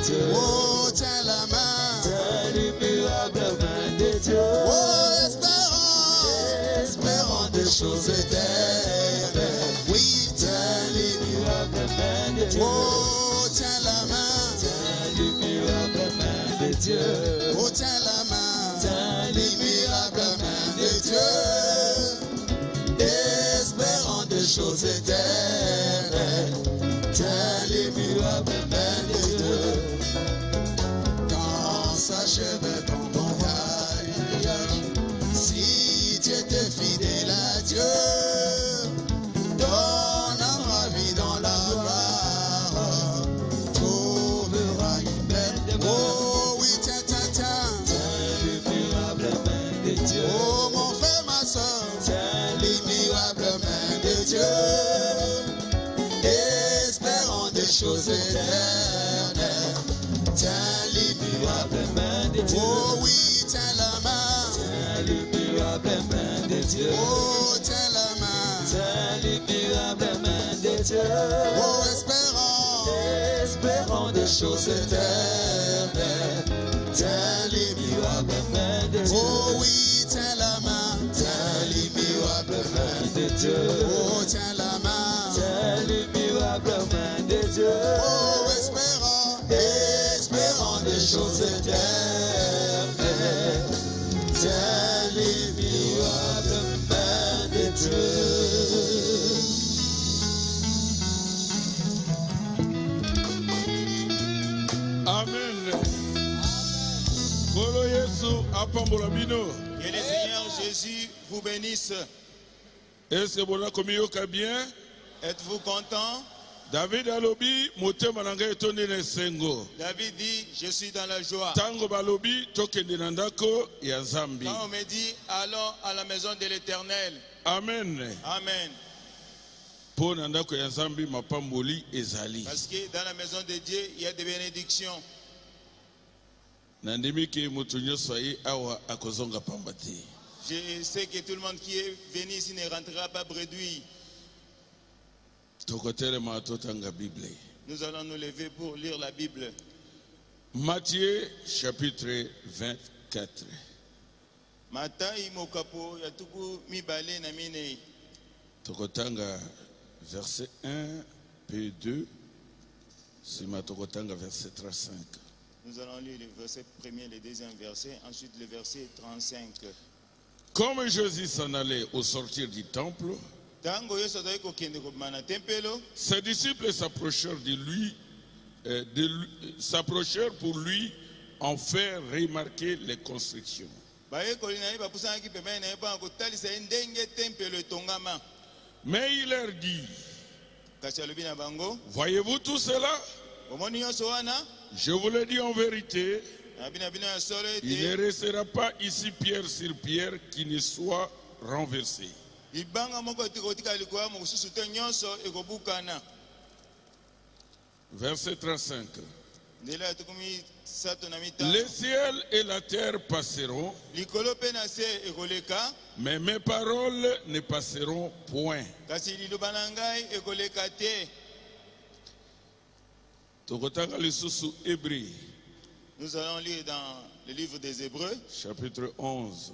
Dieu. Oh, tiens la main. Tiens l'immuable main de Dieu. Oh, espérant des choses éternelles. Oui, tiens L'immuable main de Dieu. Oh, tiens la main. Tiens l'immuable main de Dieu. Oh, tiens la main. Tiens L'immuable main de Dieu. Espérant des choses éternelles. Tiens l'immuable main de Dieu. Quand s'achève ton voyage, si tu étais fidèle à Dieu, donnera vie dans la gloire, trouvera une belle. Oh oui, tiens, tiens, tiens. L'immuable main de Dieu. Oh mon frère, ma soeur, l'immuable main de Dieu, espérant des choses éternelles. Tiens l'immuable main de Dieu. Oh oui, tiens la main. Tiens l'immuable main de Dieu. Oh, tiens la main. Tiens l'immuable main de Dieu. Oh, espérant des choses éternelles. Tiens l'immuable main de Dieu. Oh oui, tiens la main. Tiens l'immuable main de Dieu. Oh, tiens la main. Tiens l'immuable main de Dieu. Oh, espérant des choses éternelles. Tiens l'immuable main de Dieu. Amen. Kolo Yesu apambola bino. Que le Seigneur Jésus vous bénisse. Est-ce que vous avez bien? Êtes-vous content? David alobi motema nanga etonde na sengo. David dit, je suis dans la joie. Tango balobi tokende na ndako ya Nzambe. Quand on me dit, allons à la maison de l'Éternel. Amen. Amen. Po na ndako ya Nzambe mapamboli ezali. Parce que dans la maison de Dieu, il y a des bénédictions. Nandimi ke mutu nyonso aye awa akozonga pamba te. Je sais que tout le monde qui est venu ici ne rentrera pas bredouille. Tokotelema totanga Bible. Nous allons nous lever pour lire la Bible. Matthieu chapitre 24. Matai mokapo ya tuku mibale na minei. Tokotanga verset 1 puis 2. Sima tokotanga verset 35. Nous allons lire le verset premier, le deuxième verset, ensuite le verset 35. Comme Jésus s'en allait au sortir du temple, ses disciples s'approchèrent s'approchèrent pour lui en faire remarquer les constructions. Mais il leur dit, voyez-vous tout cela? Je vous le dis en vérité, il ne restera pas ici pierre sur pierre qui ne soit renversée. Verset 35. Les ciels et la terre passeront, mais mes paroles ne passeront point. Nous allons lire dans le livre des Hébreux, chapitre 11.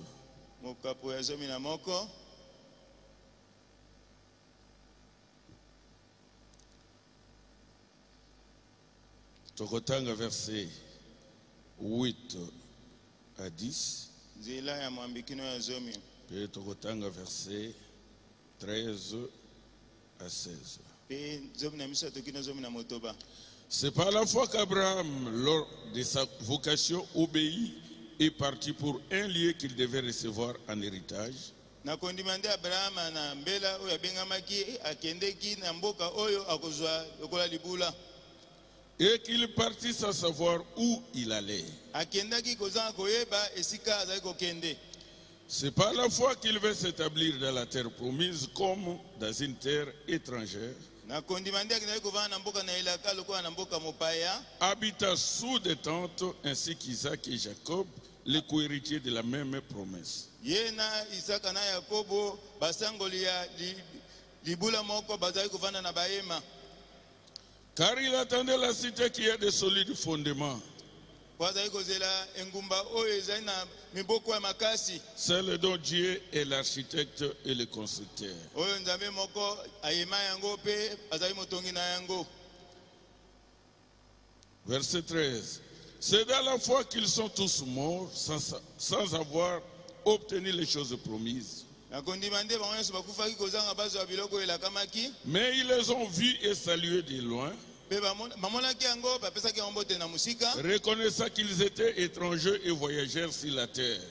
Tokotanga verset 8 à 10. Et Tokotanga verset 13 à 16. C'est par la foi qu'Abraham, lors de sa vocation, obéit et partit pour un lieu qu'il devait recevoir en héritage. Et qu'il partit sans savoir où il allait. C'est par la foi qu'il veut s'établir dans la terre promise comme dans une terre étrangère, habitant sous des tentes ainsi qu'Isaac et Jacob, les co-héritiers de la même promesse. Car il attendait la cité qui a de solides fondements. Celle dont Dieu est l'architecte et le constructeur. Verset 13. C'est dans la foi qu'ils sont tous morts sans avoir obtenu les choses promises. Mais ils les ont vus et salués de loin, reconnaissant qu'ils étaient étrangers et voyageurs sur la terre.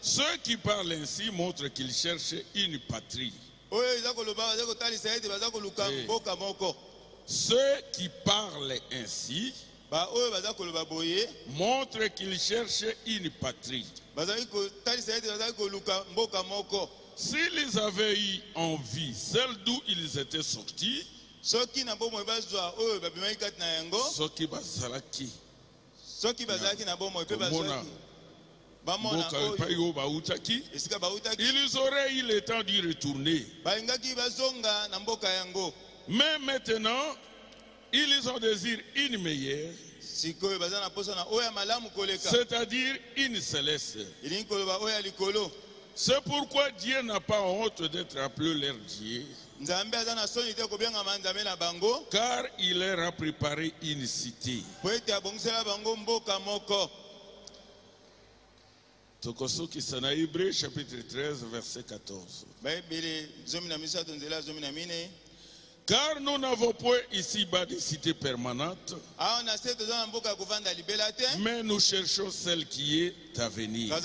Ceux qui parlent ainsi montrent qu'ils cherchent une patrie. Ceux qui parlent ainsi montrent qu'ils cherchent une patrie. S'ils avaient eu envie, celle d'où ils étaient sortis, ils auraient eu le temps d'y retourner. Mais maintenant, ils ont désiré une meilleure, c'est-à-dire une céleste. C'est pourquoi Dieu n'a pas honte d'être appelé leur Dieu, car il leur a préparé une cité. Tokosoki sana Hébreux chapitre 13 verset 14. Car nous n'avons point ici-bas de cité permanente, mais nous cherchons celle qui est à venir.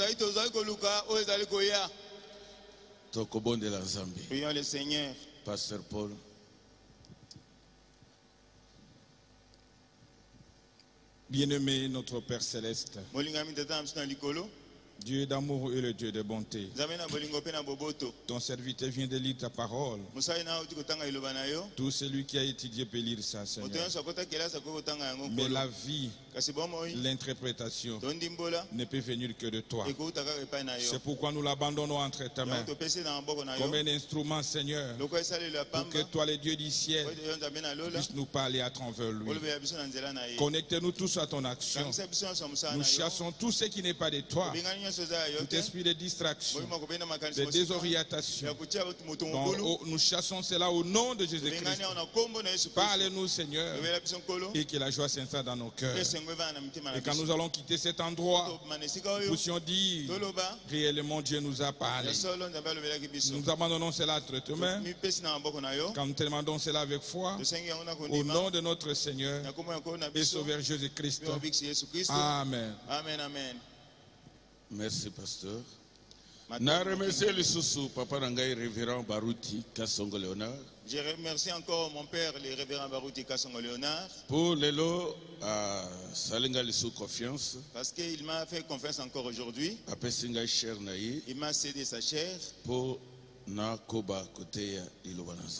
Prions le Seigneur. Pasteur Paul. Bien-aimé notre Père Céleste, Dieu d'amour et le Dieu de bonté, ton serviteur vient de lire ta parole. Tout celui qui a étudié peut lire ça, Seigneur. Mais la vie, l'interprétation ne peut venir que de toi. C'est pourquoi nous l'abandonnons entre ta main comme un instrument, Seigneur, pour que toi, le Dieu du ciel, puisses nous parler à travers lui. Connectez-nous tous à ton action. Nous chassons tout ce qui n'est pas de toi, tout esprit de distraction, de désorientation. Nous chassons cela au nom de Jésus-Christ. Parle-nous, Seigneur, et que la joie s'installe dans nos cœurs. Et quand nous allons quitter cet endroit, nous puissions dire réellement Dieu nous a parlé. Nous abandonnons cela entre tes mains. Quand nous te demandons cela avec foi, au nom de notre Seigneur et Sauveur Jésus-Christ. Amen. Amen, amen. Merci, pasteur. Na remercie le sous papa Nangai révérend Baruti Kasongo Léonard. Je remercie encore mon père, le révérend Baruti Kasongo Léonard. Pour le lot à Salinga le sous confiance. Parce qu'il m'a fait confiance encore aujourd'hui. Après Singa cher naï. Il m'a cédé sa chair. Pour na koba côté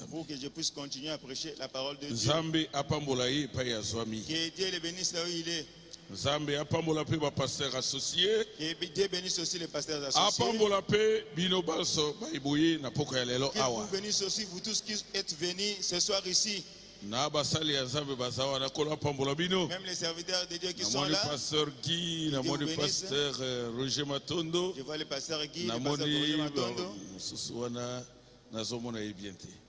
pour que je puisse continuer à prêcher la parole de Dieu. Zambi apambolaï pa ya zwami. Que Dieu le bénisse là où il est. Zambi apambola pe ba pasteur associé. Que Dieu bénisse aussi les pasteurs associés. Apambola pe bino balso ba iboye na poko ya lelo awa. Que vous bénisse aussi vous tous qui êtes venus ce soir ici. Na basali ya Zambi bazawa na kola apambola bino. Même les serviteurs de Dieu qui sont là. Pasteur Guy, na moni pasteur Roger Matondo. Je vois le pasteur Guy, le pasteur Roger Matondo.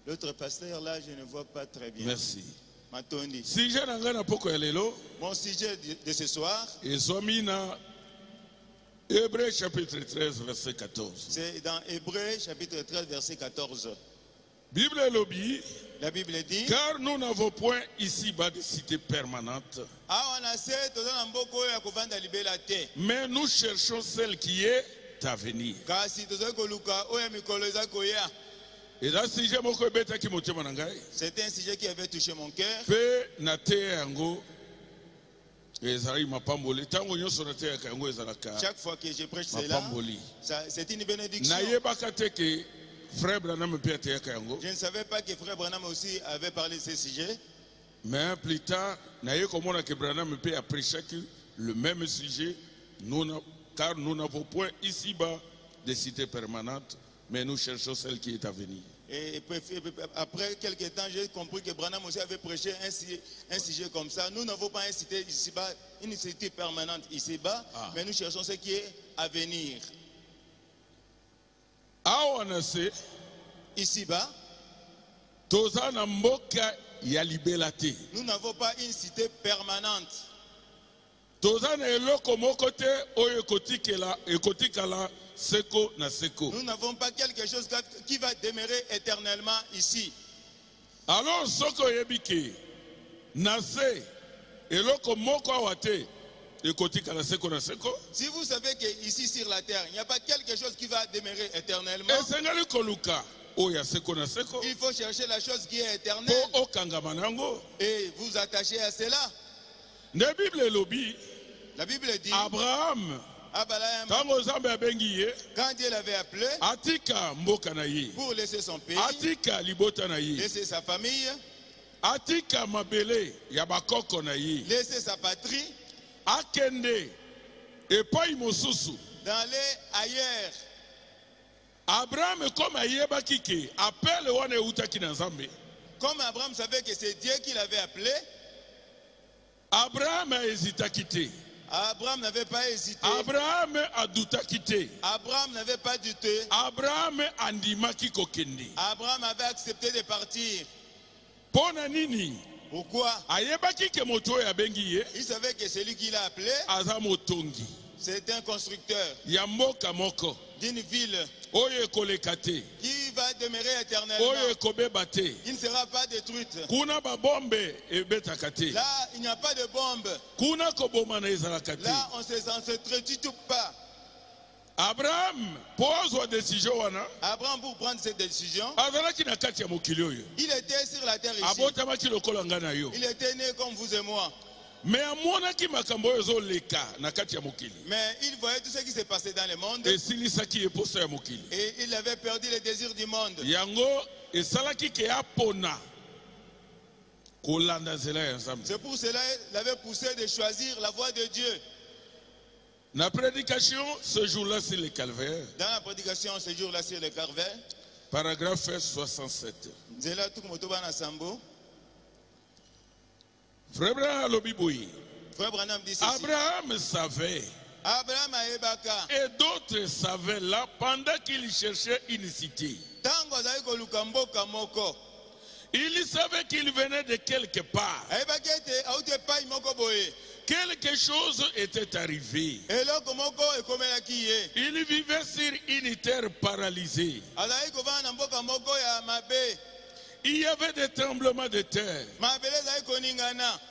L'autre pasteur là, je ne vois pas très bien. Merci. Matondi. Mon sujet de ce soir, Hébreux chapitre 13, verset 14. C'est dans Hébreux chapitre 13, verset 14. La Bible dit, car nous n'avons point ici-bas de cité permanente, mais nous cherchons celle qui est à venir. Et là, c'est un sujet qui avait touché mon cœur. Chaque fois que je prêche cela, c'est une bénédiction. Je ne savais pas que Frère Branham aussi avait parlé de ce sujet. Mais plus tard, que Branham a prêché le même sujet, car nous n'avons point ici-bas de cité permanente, mais nous cherchons celle qui est à venir. Et après quelques temps, j'ai compris que Branham aussi avait prêché un sujet comme ça. Nous n'avons pas une cité permanente ici-bas, mais nous cherchons ce qui est à venir. Ici-bas, nous n'avons pas une cité permanente. Nous n'avons pas quelque chose qui va demeurer éternellement ici. Alors, si vous savez qu'ici sur la terre, il n'y a pas quelque chose qui va demeurer éternellement, il faut chercher la chose qui est éternelle et vous attacher à cela. La Bible dit, Abraham, quand Dieu l'avait appelé pour laisser son pays, laisser sa famille, laisser sa patrie, d'aller ailleurs. Abraham, comme Abraham savait que c'est Dieu qui l'avait appelé, Abraham a hésité à quitter. Abraham n'avait pas hésité. Abraham a douté à quitter. Abraham n'avait pas douté. Abraham a ndimaki kokende. Abraham avait accepté de partir. Pona nini? Pourquoi? Ayebaki ke moto ya bengi ye. Il savait que celui qui l'a appelé, aza motongi. C'est un constructeur. Ya mboka moko. D'une ville. Oye kolekate. Qui va demeurer éternellement. Oye kobebate. Il ne sera pas détruite. Kuna ba bombe ebetakate. Là, il n'y a pas de bombe. Kuna koboma na ezalakate. Là, on se tue pas. Abraham pose une décision wana. Abraham pour prendre cette décision. Azalaki na kati ya mokili oyo. Il était sur la terre ici. Abotamaki lokola nga na yo. Il était né comme vous et moi. Mais amonaki makambo ezo leka na kati ya mokili. Mais il voyait tout ce qui s'est passé dans le monde. Et silisaki eposa ya mokili. Et il avait perdu le désir du monde. Yango esalaki ke apona kolanda nzela ya Nzambe. C'est pour cela qu'il avait poussé de choisir la voie de Dieu. La prédication ce jour-là sur le calvaire. Dans la prédication ce jour-là sur le calvaire. Paragraphe 67. Nzela tukumotoba na sambo. Frère Branham dit ceci. Abraham savait. Abraham aebaka. Et d'autres savaient là pendant qu'il cherchait une cité. Tango zali koluka mboka moko. Il savait qu'il venait de quelque part. Aebaka ete auti pai moko boye. Quelque chose était arrivé. Eloko moko ekomelaki ye. Il vivait sur une terre paralysée. Azali kovana na mboka moko ya mabe. Il y avait des tremblements de terre.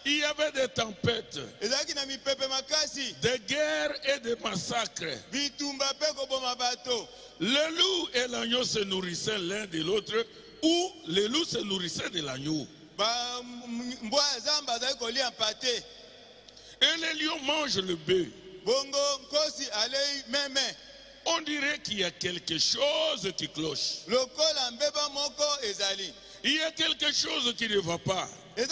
Il y avait des tempêtes, des guerres et des massacres. Le loup et l'agneau se nourrissaient l'un de l'autre, ou le loup se nourrissait de l'agneau. Et les lions mangent le bœuf. On dirait qu'il y a quelque chose qui cloche. Il y a quelque chose qui ne va pas. Il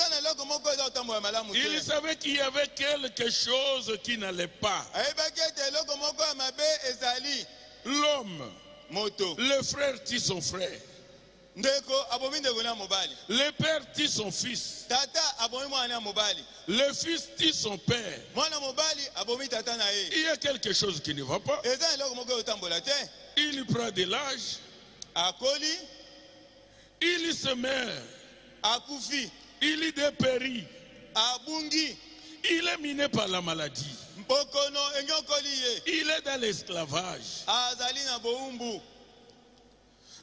savait qu'il y avait quelque chose qui n'allait pas. L'homme, le frère tue son frère. Le père tue son fils. Le fils tue son père. Il y a quelque chose qui ne va pas. Il prend de l'âge. Il se meurt. Il dépérit. Il est miné par la maladie. Il est dans l'esclavage.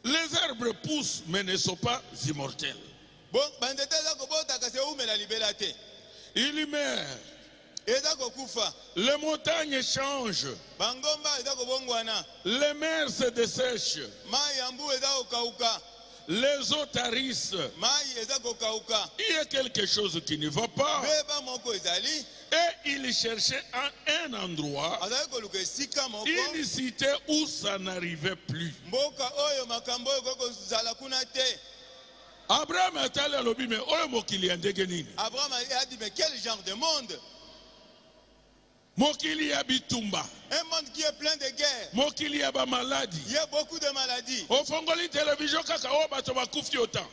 Les arbres poussent mais ne sont pas immortels. Il meurt. Les montagnes changent. Les mers se dessèchent. Les eaux tarissent. Il y a quelque chose qui ne va pas. Et il cherchait un endroit, une cité où ça n'arrivait plus. Abraham a dit, mais Abraham a dit, mais quel genre de monde? Mokili ya bitumba. Un monde qui est plein de guerres. Mokili ya ba maladie. Il y a beaucoup de maladies. Ofongoli télévision kaka o bato bakufi autant.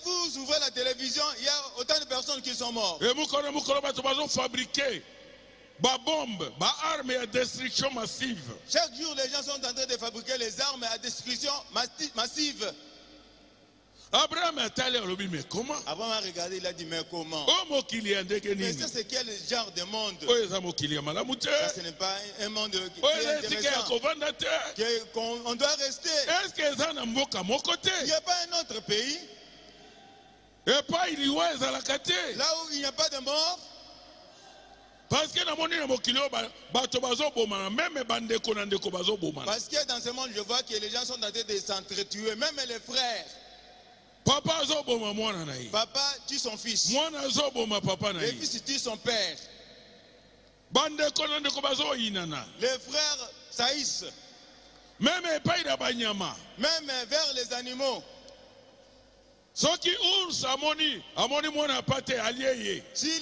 Vous ouvrez la télévision, il y a autant de personnes qui sont mortes. Et mukolo bato bazo fabriquer ba bombe, ba arme à destruction massive. Chaque jour les gens sont en train de fabriquer les armes à destruction massive. Abraham a allé au lobby, mais comment? Abraham a regardé, il a dit, mais comment? Mais ça, c'est quel genre de monde? Ça, ce n'est pas un monde qui est intéressant. On doit rester. Il n'y a pas un autre pays. Là où il n'y a pas de mort. Parce que dans ce monde, je vois que les gens sont en train de s'entretuer, même les frères. Papa tue son fils. Le fils tue son père. Les frères saïssent. Même vers les animaux. Si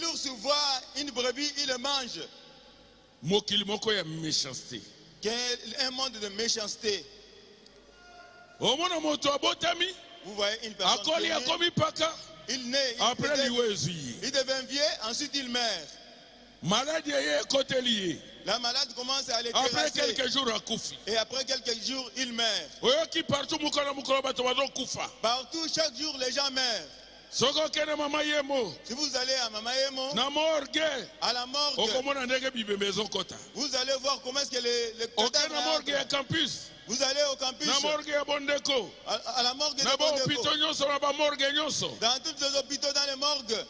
l'ours voit une brebis, il le mange. Un monde de méchanceté. Vous voyez une personne il naît, il devient vieux, ensuite il meurt. La malade commence à aller après quelques jours, et après quelques jours, il meurt. Partout, chaque jour, les gens meurent. Si vous allez à Mamayemo, à la morgue, vous allez voir comment est-ce que les campus. Vous allez au campus, à la morgue de Bondeko, dans tous les hôpitaux, dans les morgues.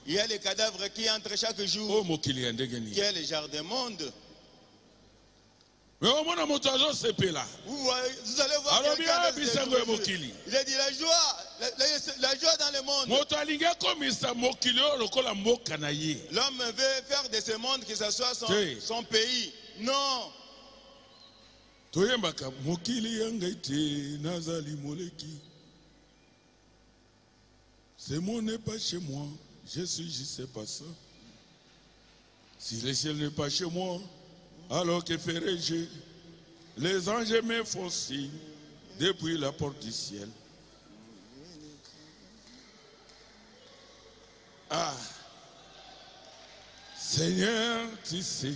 Il y a les cadavres qui entrent chaque jour. Quel genre de monde? Vous allez voir quelqu'un de ce jour. Il a dit la joie dans le monde. L'homme veut faire de ce monde que ce soit son pays. Non. Ce monde n'est pas chez moi, je sais pas ça. Si le ciel n'est pas chez moi, alors que ferai-je? Les anges me font signe depuis la porte du ciel. Ah, Seigneur, tu sais,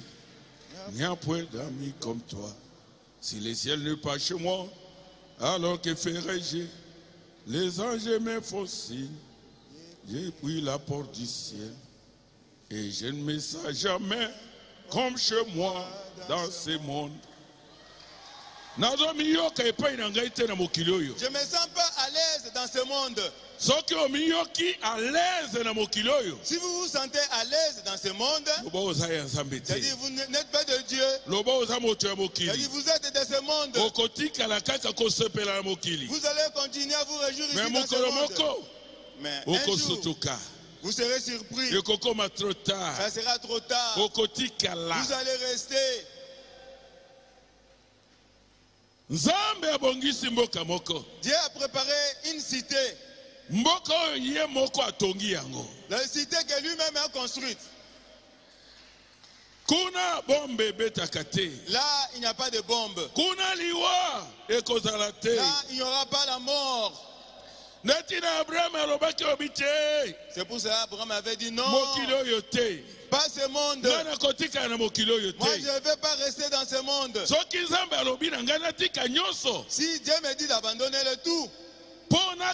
il n'y a point d'amis comme toi. Si le ciel n'est pas chez moi, alors que ferai-je? Les anges me font signe depuis la porte du ciel. Et je ne me sens jamais comme chez moi dans ce monde. Je ne me sens pas à l'aise dans ce monde. Si vous vous sentez à l'aise dans ce monde, c'est-à-dire vous n'êtes pas de Dieu, c'est-à-dire vous êtes de ce monde, vous allez continuer à vous réjouir ici dans ce monde. Mais un jour, vous serez surpris. Ça sera trop tard. Vous allez rester. Dieu a préparé une cité. La cité que lui-même a construite. Là, il n'y a pas de bombe. Là, il n'y aura pas la mort. C'est pour ça qu'Abraham avait dit non. Pas ce monde. Moi, je ne vais pas rester dans ce monde. Si Dieu me dit d'abandonner le tout, pour aller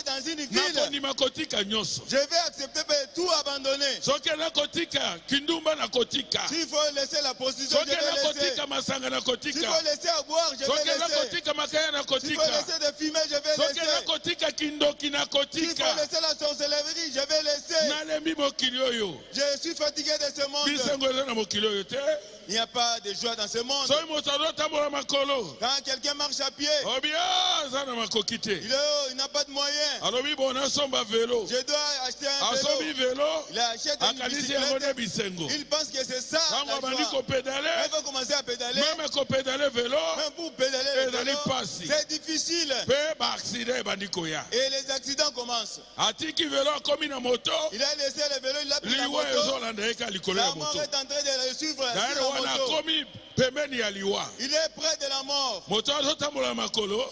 dans une ville, je vais accepter de tout abandonner. S'il faut laisser la prostitution, je vais laisser. S'il faut laisser à boire, je vais laisser. S'il faut laisser de fumer, je vais laisser. S'il faut laisser la sorcellerie, je vais laisser. Je suis fatigué de ce monde. Il Il n'y a pas de joie dans ce monde. Quand quelqu'un marche à pied, il n'a pas de moyens. Je dois acheter un vélo. Il achète une bicyclette. Il pense que c'est ça la joie. Il faut commencer à pédaler. Même pour pédaler le vélo, c'est difficile. Et les accidents commencent. Il a laissé le vélo, il a pris la moto. La mort est en train de le suivre sur la moto. Il est près de la mort.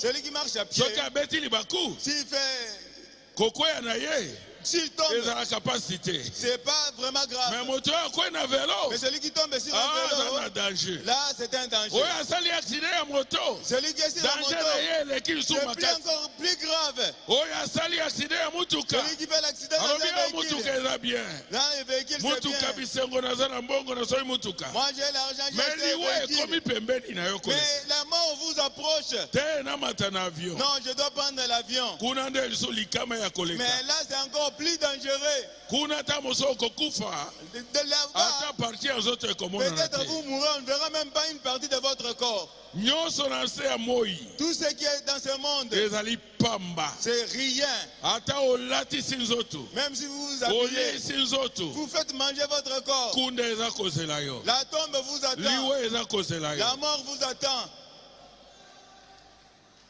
Celui qui marche à pied, s'il fait... S'il tombe, c'est pas vraiment grave. Mais celui qui tombe sur un vélo, là c'est un danger. Celui qui est sur la moto, c'est encore plus grave. Celui qui fait l'accident dans un véhicule, là le véhicule c'est bien. Moi j'ai l'argent, j'ai le véhicule. Mais la mort vous approche. Non, je dois prendre l'avion. Mais là c'est encore plus dangereux. Peut-être vous mourrez, on ne verra même pas une partie de votre corps. Tout ce qui est dans ce monde, c'est rien. Même si vous vous habillez, vous faites manger votre corps. La tombe vous attend. La mort vous attend.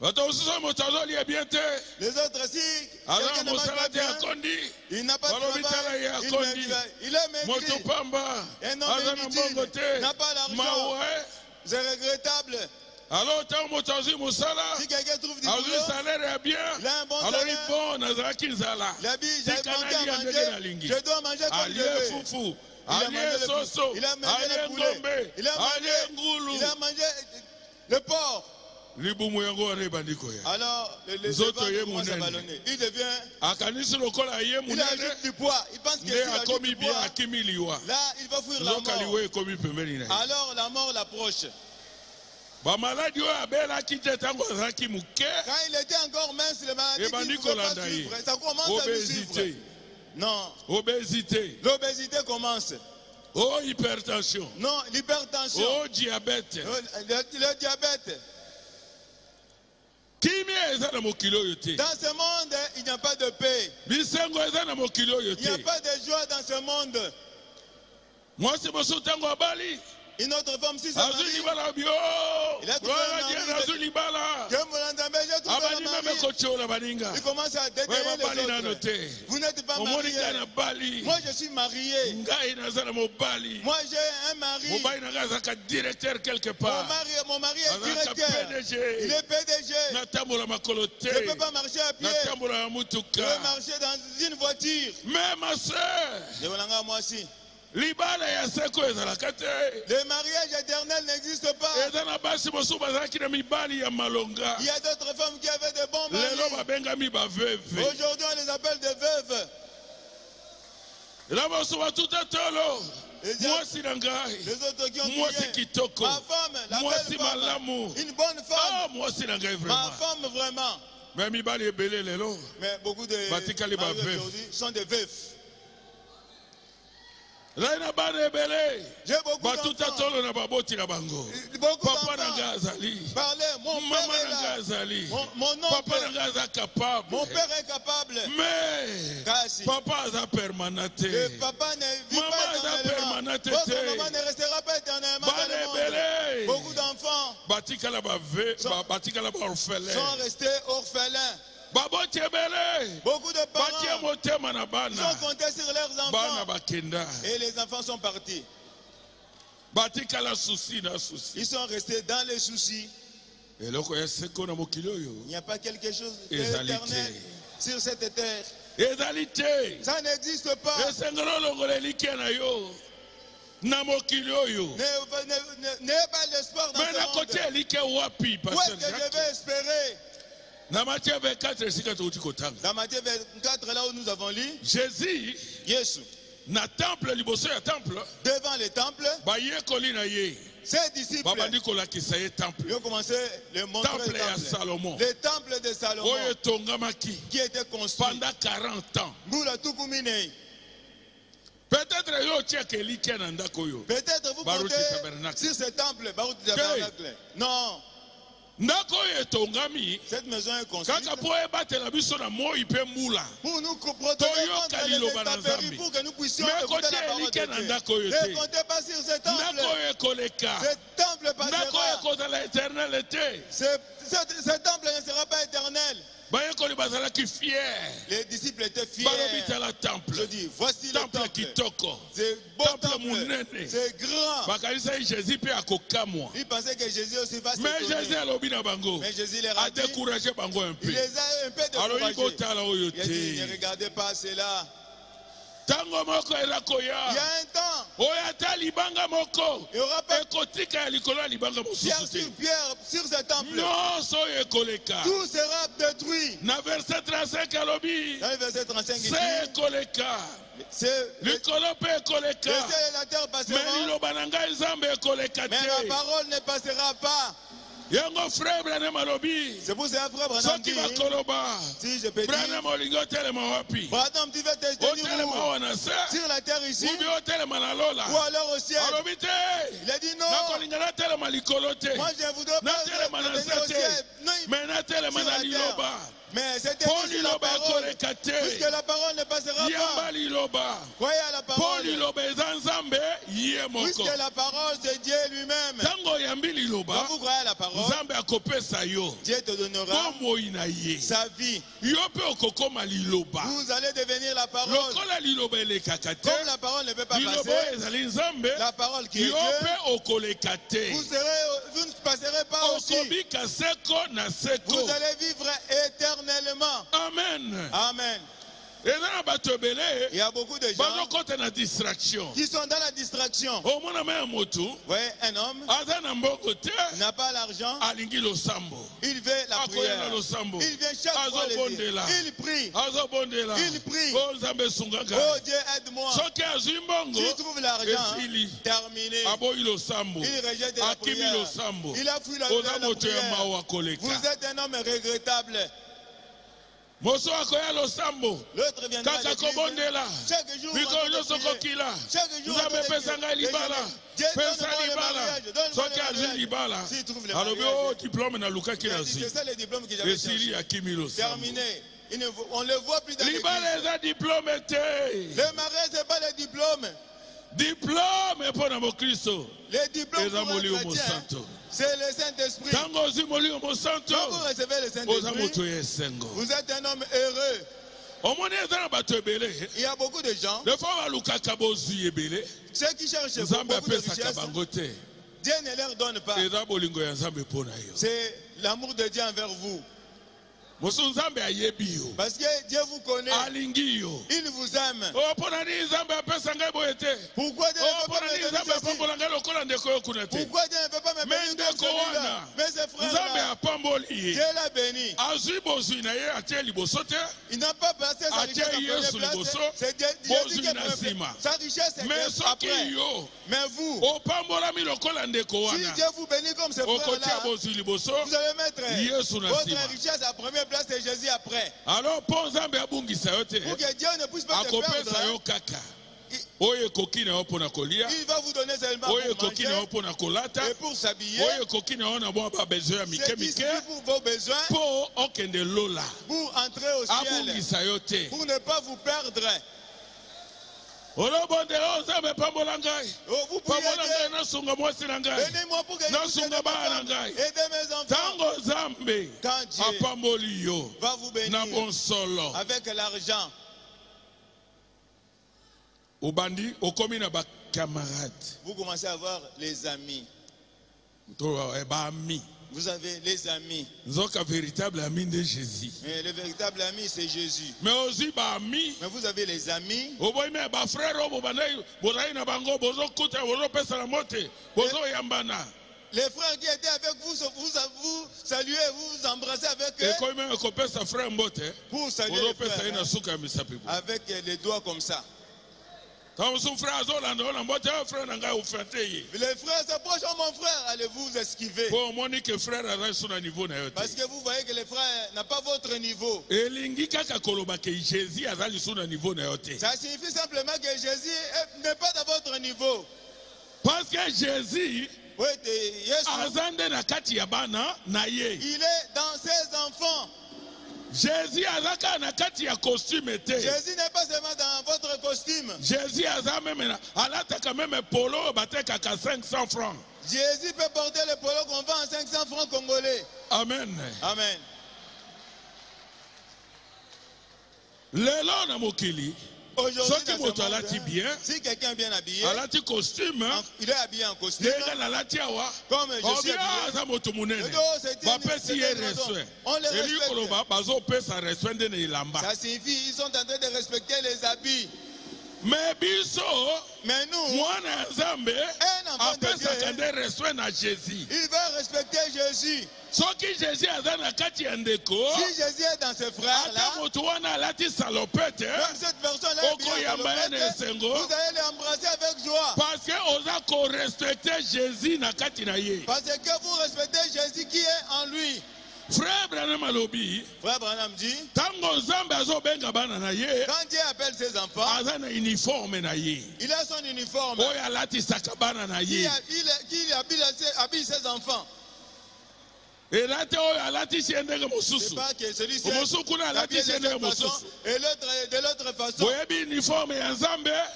Les autres, si quelqu'un ne mange pas bien, il n'a pas de travail, il est maigri. Un homme inutile n'a pas l'argent. C'est regrettable. Si quelqu'un trouve du boulot, il a un bon salaire. Il a dit, j'ai manqué à manger, je dois manger comme je veux. Il a mangé le poulet. Il a mangé le porc. Alors, les ventres commencent à ballonner. Il devient. Il ajoute du poids. Il pense que ajoute du poids, là, il va fuir la mort. Alors, la mort l'approche. Quand il était encore mince, les maladies qui ne pouvaient pas suivre, ça commence à le suivre. Non. L'obésité commence. Hypertension. Non, l'hypertension. Diabète. Le diabète. Dans ce monde, il n'y a pas de paix. Il n'y a pas de joie dans ce monde. Une autre femme, si ça marie, il a trouvé un mari. Il commence à détailler les autres. Vous n'êtes pas marié. Moi, je suis marié. Moi, j'ai un mari. Mon mari est directeur. Il est PDG. Je ne peux pas marcher à pied. Je peux marcher dans une voiture. Mais ma soeur, moi aussi. Le mariage éternel n'existe pas. Il y a d'autres femmes qui avaient de bons maris. Aujourd'hui, on les appelle des veuves. Les autres qui ont dit ma femme, la belle femme, une bonne femme. Ma femme vraiment. Mais beaucoup de maris aujourd'hui sont des veufs. J'ai beaucoup d'enfants. Parlez, mon père est capable. Mais papa a permanenté. Le papa ne vit pas éternellement. Votre maman ne restera pas éternellement dans le monde. Beaucoup d'enfants sont restés orphelins. Beaucoup de parents ont compté sur leurs enfants et les enfants sont partis. Ils sont restés dans les soucis. Il n'y a pas quelque chose d'éternel sur cette terre. Ça n'existe pas. N'ayez pas l'espoir dans ce monde. Où est-ce que je vais espérer? Dans Matthieu 24, là où nous avons lu, Jésus, na temple, devant le temple, ses disciples ils ont commencé à montrer le temple de Salomon qui était construit pendant 40 ans. Peut-être vous comptez sur ce temple, Baruch Tabernacle. Non. Cette maison est construite pour nous protéger contre les intempéries, pour que nous puissions écouter la parole de Dieu. Ne comptez pas sur ce temple. Ce temple passera. Ce temple ne sera pas éternel. Les disciples étaient fiers. Je dis, voici le temple. C'est beau temple. C'est grand. Ils pensaient que Jésus aussi va se tourner. Mais Jésus les a découragés un peu. Il les a un peu découragés. Il a dit, ne regardez pas cela. Il y a un temps. Il y aura pas pierre sur pierre sur ce temple. Tout sera détruit. Dans le verset 35, il dit, la terre passera, mais la parole ne passera pas. C'est pour ça, frère Branham dit, si je peux dire, Branham, tu veux te tenir sur la terre ici, ou alors au ciel. Il a dit non, moi je ne voudrais pas te tenir au ciel, non, sur la terre. Mais c'était sur la parole, puisque la parole ne passera pas. Croyez à la parole, puisque la parole c'est Dieu lui-même. Quand vous croyez à la parole, Dieu te donnera sa vie. Vous allez devenir la parole. Comme la parole ne peut pas passer, la parole qui est Dieu, vous ne passerez pas aussi. Vous allez vivre éternellement. Amen. Amen. Il y a beaucoup de gens qui sont dans la distraction. Oui, un homme n'a pas l'argent. Il veut la prière. Il vient chaque fois le dire. Il prie. Il prie. Oh Dieu, aide-moi. S'il trouve l'argent, terminé. Il rejette la prière. Il a fui la prière. Vous êtes un homme regrettable. L'autre viendra à l'église. Chaque jour, vous avez pesanga libala. S'il trouve le mariage, c'est ça les diplômes que j'avais cherché. Terminé. On ne le voit plus dans l'église. Le mariage, ce n'est pas les diplômes. Les diplômes pour un chrétien, c'est le Saint-Esprit. Quand vous recevez le Saint-Esprit, vous êtes un homme heureux. Il y a beaucoup de gens, ceux qui cherchent beaucoup de richesse, Dieu ne leur donne pas. C'est l'amour de Dieu envers vous. Parce que Dieu vous connaît. Il vous aime. Pourquoi Dieu ne peut pas me donner ceci? Pourquoi Dieu ne peut pas me bénir comme celui-là? Mais ces frères-là, Dieu l'a béni. Il n'a pas placé sa richesse en première place. C'est Dieu qui a dit sa richesse est après. Mais vous, si Dieu vous bénit comme ces frères-là, vous allez mettre votre richesse à première place et Jésus après. Alors, pour que Dieu ne puisse pas te perdre, il va vous donner seulement pour manger et pour s'habiller. C'est qui pour vos besoins, pour entrer au ciel, pour ne pas vous perdre. Vous priez Dieu, bénis-moi pour que je puisse aider ma femme, aider mes enfants. Quand Dieu va vous bénir avec l'argent, vous commencez à avoir les amis. Vous avez les amis. Véritable ami de Jésus. Mais le véritable ami, c'est Jésus. Mais aussi, mais vous avez les amis. Les frères qui étaient avec vous, vous saluez, vous embrassez avec eux. Pour saluer les frères, avec les doigts comme ça. Les frères s'approchent, oh mon frère, allez-vous esquiver. Parce que vous voyez que les frères n'ont pas votre niveau. Ça signifie simplement que Jésus n'est pas dans votre niveau. Parce que Jésus, il est dans ses enfants. Jésus n'est pas seulement dans votre costume. Jésus a même polo 500 francs. Jésus peut porter le polo qu'on vend à 500 francs congolais. Amen. Amen. Lelo na mokili. Aujourd'hui, si quelqu'un est bien habillé, costume, il est habillé en costume, comme je suis habillé, on les respecte. Ça signifie qu'ils sont en train de respecter les habits. Mais nous, un enfant de Dieu, il va respecter Jésus. Si Jésus est dans ses frères-là, même cette personne-là, vous allez l'embrasser avec joie. Parce que vous respectez Jésus. Parce que vous respectez Jésus qui est en lui. Frère Branham dit, quand Dieu appelle ses enfants, il a son uniforme. Il habille ses enfants. Et là, c'est pas que celui-ci et l'autre de l'autre façon.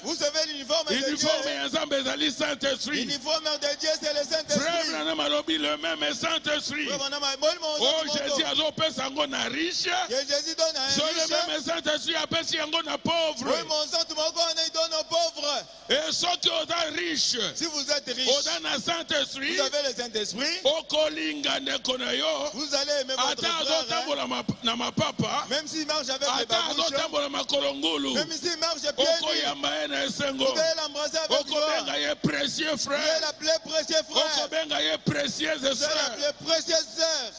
Vous savez l'uniforme de Dieu. L'uniforme de Dieu, c'est le Saint-Esprit. Le même Saint-Esprit. Oh, Jésus a riche. Jésus donne à un riche. Le même Saint-Esprit appelle si on a pauvre. Oui, mon sang, tu m'as donné aux pauvres. Et ceux qui sont riches, si vous êtes riche, vous avez le Saint-Esprit. Vous avez le Saint-Esprit. Vous allez aimer votre frère. Même s'il marche avec les babouches, même s'il marche pieds nus, vous allez l'embrasser avec joie. Vous allez précieux frère. Vous allez l'appeler précieux frère. Vous allez l'appeler précieuse sœur.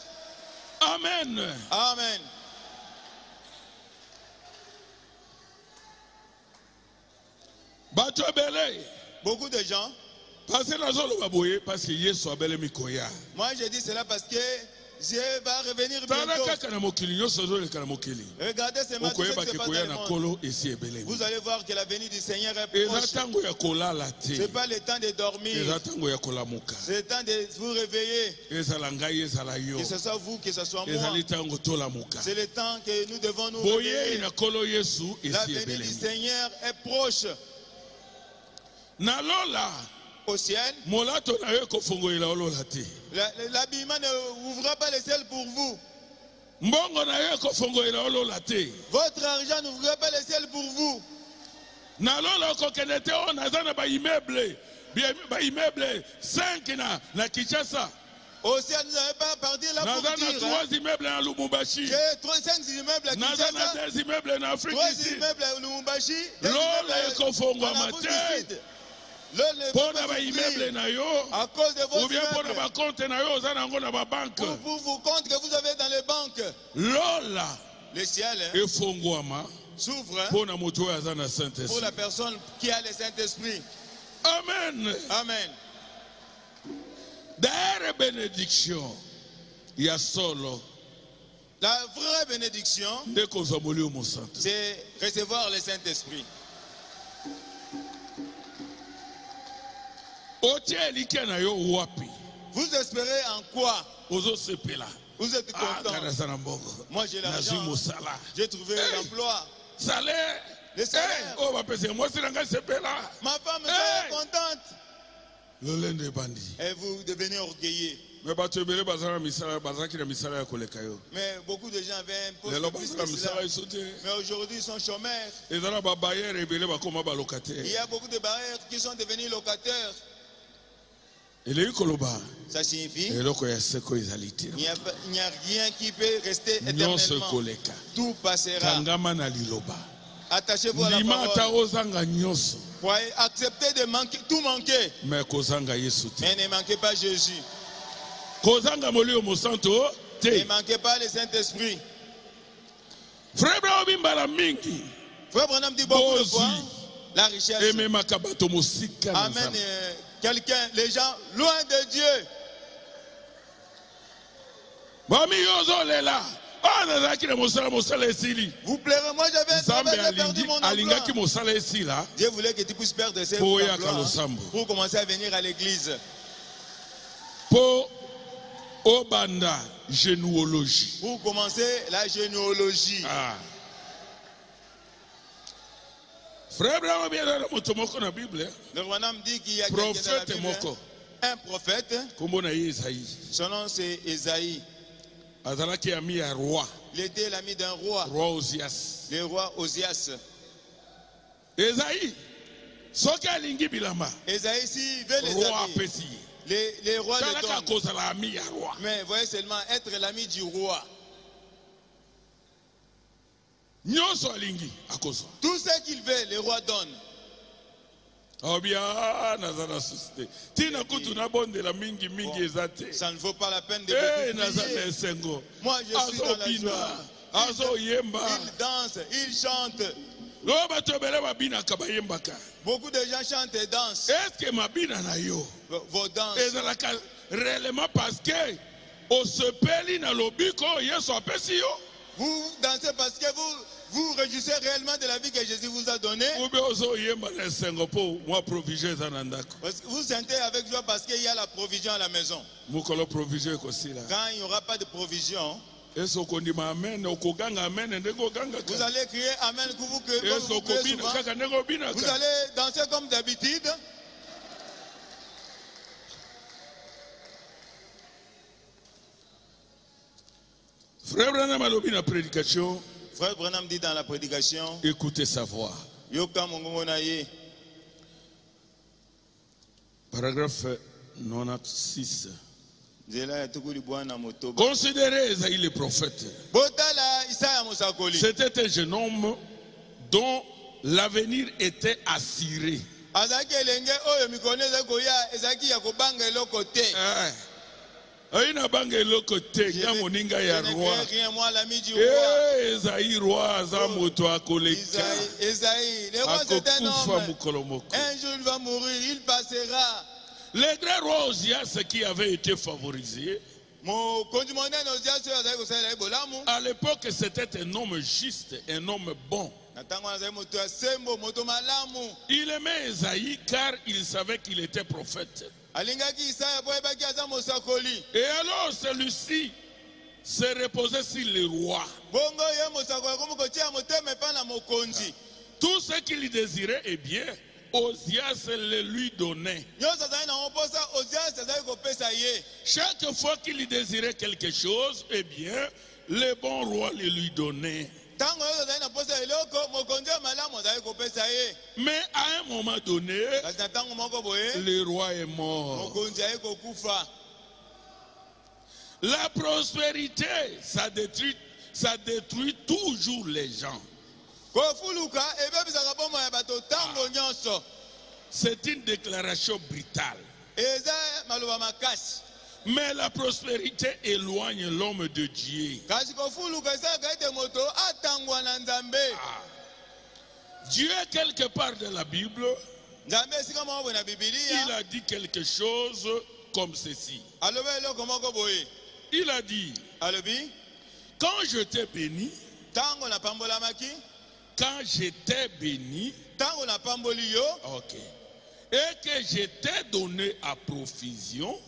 Amen. Amen. Beaucoup de gens. Moi je dis cela parce que Dieu va revenir bientôt. Regardez ce matin ce qui se passe dans le monde. Vous allez voir que la venue du Seigneur est proche. Ce n'est pas le temps de dormir. C'est le temps de vous réveiller. Que ce soit vous, que ce soit moi. C'est le temps que nous devons nous réveiller. La venue du Seigneur est proche. Au ciel, l'habillement ne ouvrira pas le ciel pour vous. Votre argent n'ouvrira pas le ciel pour vous. Au ciel, vous n'allez pas partir là pour dire. J'ai 5 immeubles à Kinshasa, 3 immeubles à Lubumbashi, 2 immeubles en Afrique du Sud. À cause de vos immeubles, pour vos comptes que vous avez dans les banques, le ciel s'ouvre pour la personne qui a le Saint-Esprit. Amen. Amen. Derrière bénédiction, il y a solo. La vraie bénédiction, c'est recevoir le Saint-Esprit. Vous espérez en quoi? Vous êtes content. Moi j'ai l'argent. J'ai trouvé l'emploi. Salaire. Le salaire. Ma femme est contente. Et vous devenez orgueilleux. Mais beaucoup de gens avaient un poste de business. Mais aujourd'hui ils sont chômeurs. Il y a beaucoup de barrières qui sont devenus locataires. Ça signifie il n'y a rien qui peut rester éternellement. Tout passera. Attachez-vous à la parole. Pour accepter de manquer, tout manquer. Mais ne manquez pas Jésus. Ne manquez pas le Saint-Esprit. Frère Branham dit beaucoup de fois. la richesse. Amen. Quelqu'un, les gens loin de Dieu. Vous plairez, moi j'avais perdu mon emploi. Dieu voulait que tu puisses perdre ses emplois pour commencer à venir à l'église. Pour Obanda, généalogie. Pour commencer la généalogie. Ah. Frère Branham bien dans la Bible. Le Branham dit qu'il y a prophète moko. Un prophète. Son nom c'est Esaïe. Il était l'ami d'un roi. Roi Osias. Le roi Osias. Esaïe. Esaïe s'il veut les amis. Les rois le donnent. Mais voyez seulement être l'ami du roi. Tout ce qu'il veut, les rois donnent. Ça ne vaut pas la peine de prier. Moi je suis dans la joie. Il danse, il chante. Beaucoup de gens chantent et dansent. Est-ce que vos danses réellement parce que vous dansez parce que vous réjouissez réellement de la vie que Jésus vous a donnée. Vous sentez avec joie parce qu'il y a la provision à la maison. Quand il n'y aura pas de provision, vous allez crier Amen vous allez danser comme d'habitude. Frère Branham a lobby la prédication. Frère Branham dit dans la prédication, écoutez sa voix. Paragraphe 96. Considérez Esaïe le prophète. C'était un jeune homme dont l'avenir était assuré. Aina bange lokote gamoninga ya roi. Esaïe roi azamoto akoleka. Esaïe, le roi c'est un homme. Un jour il va mourir, il passera. Le grand roi Osias qui avait été favorisé. À l'époque c'était un homme juste, un homme bon. Il aimait Esaïe car il savait qu'il était prophète. Et alors celui-ci se reposait sur le roi. Tout ce qu'il désirait, eh bien, Osias le lui donnait. Chaque fois qu'il désirait quelque chose, eh bien, le bon roi le lui donnait. Mais à un moment donné, le roi est mort. La prospérité, ça détruit toujours les gens. C'est une déclaration brutale. Mais la prospérité éloigne l'homme de Dieu. Dieu, quelque part dans la Bible, il a dit quelque chose comme ceci. Il a dit, quand je t'ai béni, quand j'étais béni, okay, et que je t'ai donné à provision,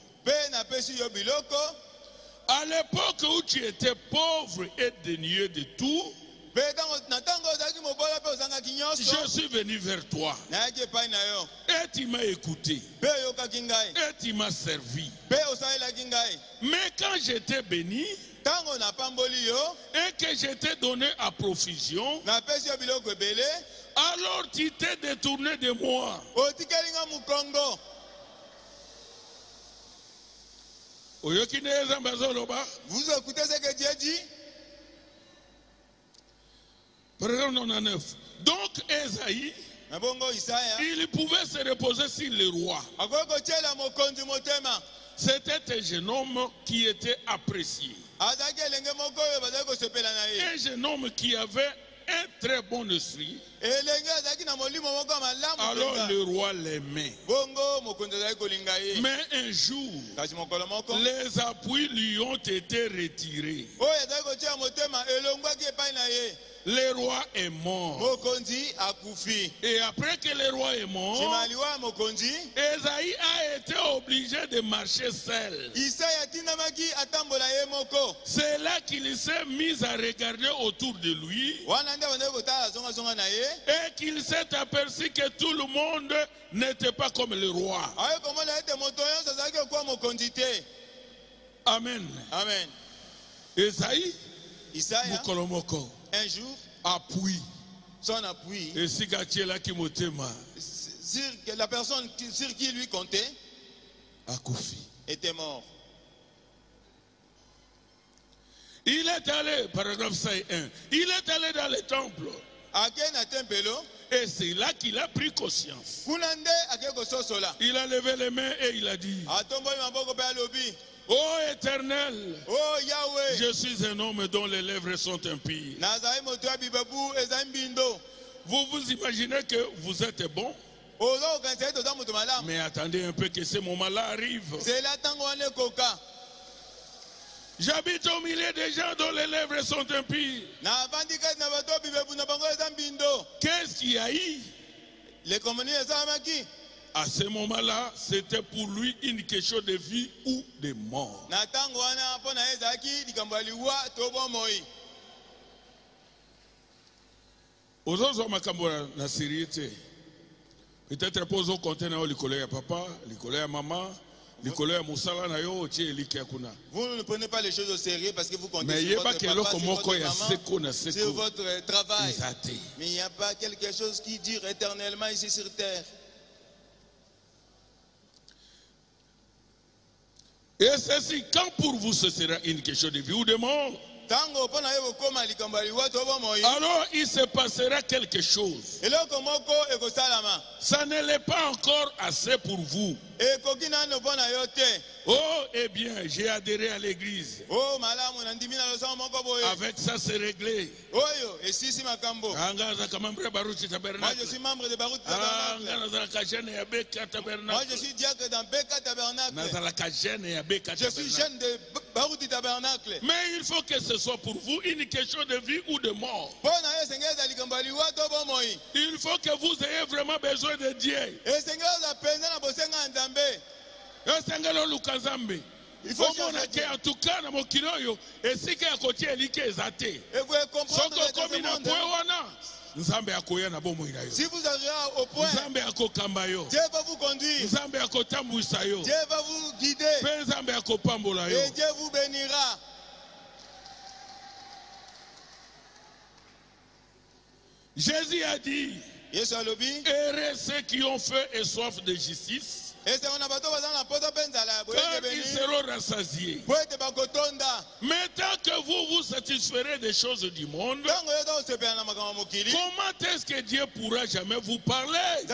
à l'époque où tu étais pauvre et dénué de tout, je suis venu vers toi et tu m'as écouté et tu m'as servi. Mais quand j'étais béni et que je t'ai donné à provision, alors tu t'es détourné de moi. Vous écoutez ce que Dieu dit? Donc Esaïe, il pouvait se reposer sur le roi. C'était un jeune homme qui était apprécié. Un jeune homme qui avait un très bon esprit. Alors le roi l'aimait. Mais un jour, les appuis lui ont été retirés. Le roi est mort. Et après que le roi est mort, Esaïe a été obligé de marcher seul. C'est là qu'il s'est mis à regarder autour de lui et qu'il s'est aperçu que tout le monde n'était pas comme le roi. Amen. Amen. Esaïe, un jour, appuie. Son appui. Et si là qui la personne sur qui lui comptait était mort. Il est allé, paragraphe 101, il est allé dans le temple. Et c'est là qu'il a pris conscience. Il a levé les mains et il a dit: ô Éternel, oh Yahweh, je suis un homme dont les lèvres sont impies. Vous vous imaginez que vous êtes bon? Mais attendez un peu que ce moment-là arrive. J'habite au milieu des gens dont les lèvres sont impies. Qu'est-ce qu'il y a eu? À ce moment-là, c'était pour lui une question de vie ou de mort. Peut-être pose au conteneur l'icole à papa, l'icole à maman, l'icole à Moussala na yo tie likakuna. Vous ne prenez pas les choses au sérieux parce que vous comptez sur votre papa, sur votre travail. Mais il n'y a pas quelque chose qui dure éternellement ici sur terre. Et ceci, quand pour vous ce sera une question de vie ou de mort, alors il se passera quelque chose. Ça ne l'est pas encore assez pour vous. Oh, eh bien, j'ai adhéré à l'église. Avec ça, c'est réglé. Moi, je suis membre de Baruch Tabernacle. Moi, je suis diacre dans Beka Tabernacle. Je suis jeune de Baruch Tabernacle. Mais il faut que ce soit pour vous une question de vie ou de mort. Il faut que vous ayez vraiment besoin de Dieu. Il faut que en tout cas na mokili oyo esika ya kotia elike ezate. Soko komi na poe wana Nzambe akoya na bomoi na yo. Si vous arrivez au point, Nzambe akokamba yo. Dieu va vous conduire. Nzambe akotambwisa yo. Dieu va vous guider. Pe Nzambe akopambola yo. Et Dieu vous bénira. Jésus a dit: heureux ceux qui ont faim et soif de justice, car ils seront rassasiés. Mais tant que vous vous satisferez des choses du monde, comment est-ce que Dieu pourra jamais vous parler?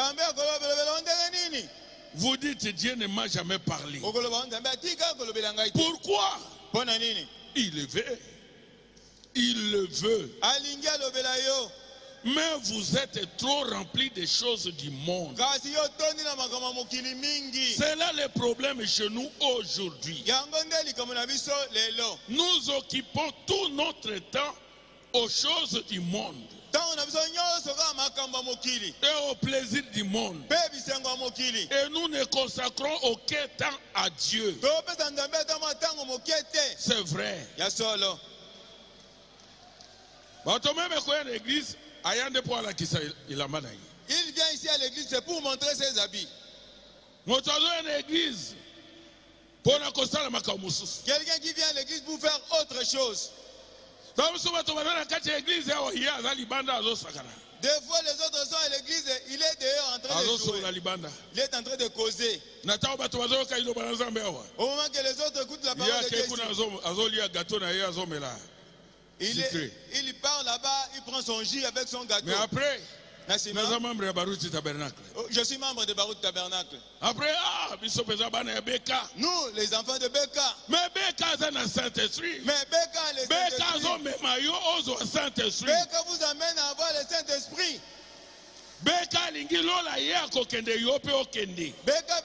Vous dites: Dieu ne m'a jamais parlé. Pourquoi? Il le veut. Il le veut. Mais vous êtes trop remplis des choses du monde. C'est là le problème chez nous aujourd'hui. Nous occupons tout notre temps aux choses du monde et au plaisir du monde. Et nous ne consacrons aucun temps à Dieu. C'est vrai. Il vient ici à l'église, c'est pour montrer ses habits. Quelqu'un qui vient à l'église pour faire autre chose. Des fois, les autres sont à l'église, il est dehors en train de jouer. Il est en train de causer. Au moment que les autres écoutent la parole de Dieu, il part là-bas, il prend son jus avec son gâteau. Mais après, membre de Baruti Tabernacle. Je suis membre de Baruti Tabernacle. Après, nous, les enfants de Beka. Mais Beka est un Saint-Esprit. Mais Beka, les Saint-Esprit. Beka vous amène à avoir le Saint-Esprit. Beka lingi lola ya kokende yope okende. Beka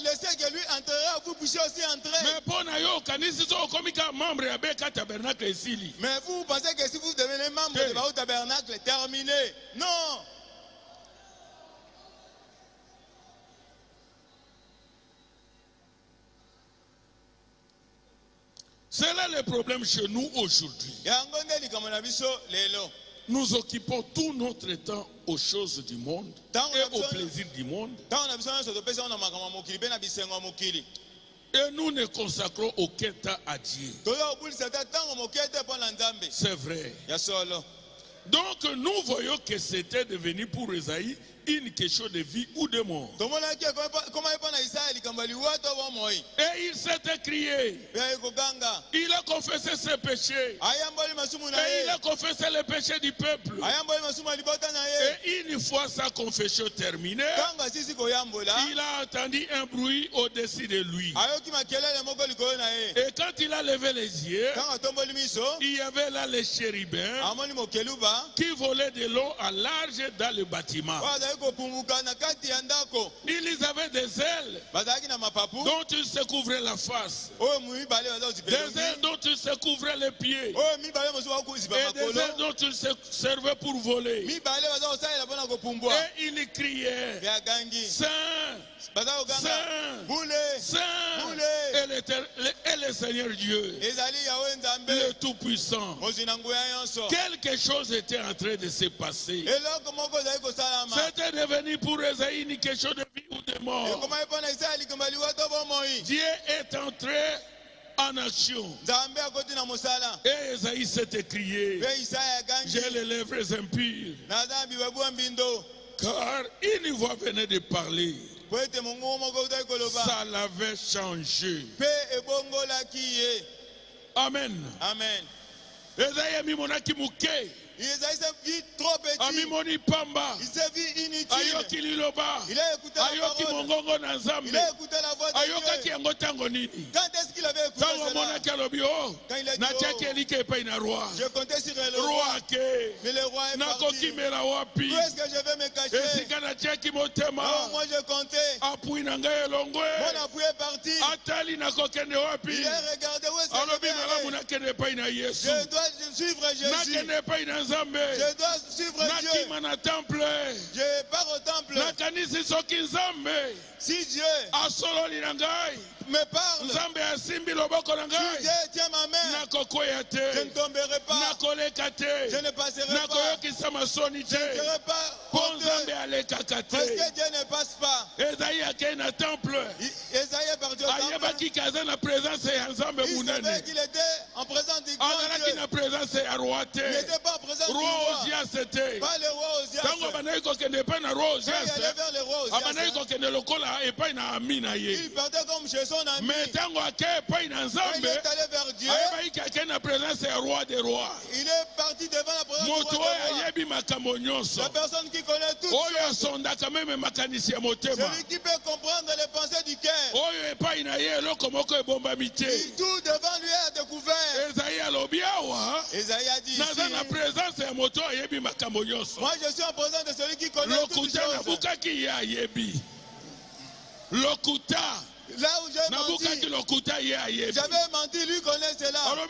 laissez que lui entrera, vous puissiez aussi entrer. Mais pona yo kanisi so komika membre ya Beka Tabernacle esili. Mais vous pensez que si vous devenez membre de Baruti Tabernacle, terminé? Non. C'est là le problème chez nous aujourd'hui. Nous occupons tout notre temps aux choses du monde et aux plaisirs du monde. Et nous ne consacrons aucun temps à Dieu. C'est vrai. Donc nous voyons que c'était devenu pour Esaïe une question de vie ou de mort. Et il s'est écrié. Il a confessé ses péchés. Et il a confessé les péchés du peuple. Et une fois sa confession terminée, il a entendu un bruit au-dessus de lui. Et quand il a levé les yeux, il y avait là les chérubins qui volaient de long à large dans le bâtiment. Ils avaient des ailes dont ils se couvraient la face, des ailes dont ils se couvraient les pieds, et des ailes dont ils se servaient pour voler. Et ils criaient Saint, Saint, Saint, et le Seigneur Dieu, le Tout-Puissant. Quelque chose était en train de se passer. C'était devenu pour Esaïe une question de vie ou de mort. Dieu est entré en action. Et Esaïe s'est écrié, j'ai les lèvres impures, car une voix venait de parler. Ça l'avait changé. Amen. Amen. Esaïe a mis mon akimuke. Il s'est vu trop petit. Il s'est vu inutile. Il a écouté la parole. Il a écouté la voix de Dieu. Quand est-ce qu'il avait écouté cela? Quand il a dit, je comptais sur le roi. Mais le roi est parti. Où est-ce que je vais me cacher? Oh, moi je comptais. Mon appui est parti. Il a regardé où est-ce que je dois suivre Jésus. Je dois suivre Dieu. Je pars au temple. Si Dieu me parle, si Dieu tient ma main, je ne tomberai pas. Je ne passerai pas. Je ne serai pas honteux. Parce que Dieu ne passe pas. Esaïe est parti au temple. Il savait qu'il était en présence du grand Dieu. Il n'était pas en présence du roi. Pas le roi Osias. Quand il allait vers le roi Osias, il partait comme chez son ami. Mais quand il est allé vers Dieu, il est parti devant la présence du roi. La personne qui connaît tout, celui qui peut comprendre les pensées du cœur, tout devant lui est découvert. Esaïe a dit, moi je suis en présence de celui qui connaît toutes choses. Là où j'ai menti, j'avais menti, lui connaît cela. Il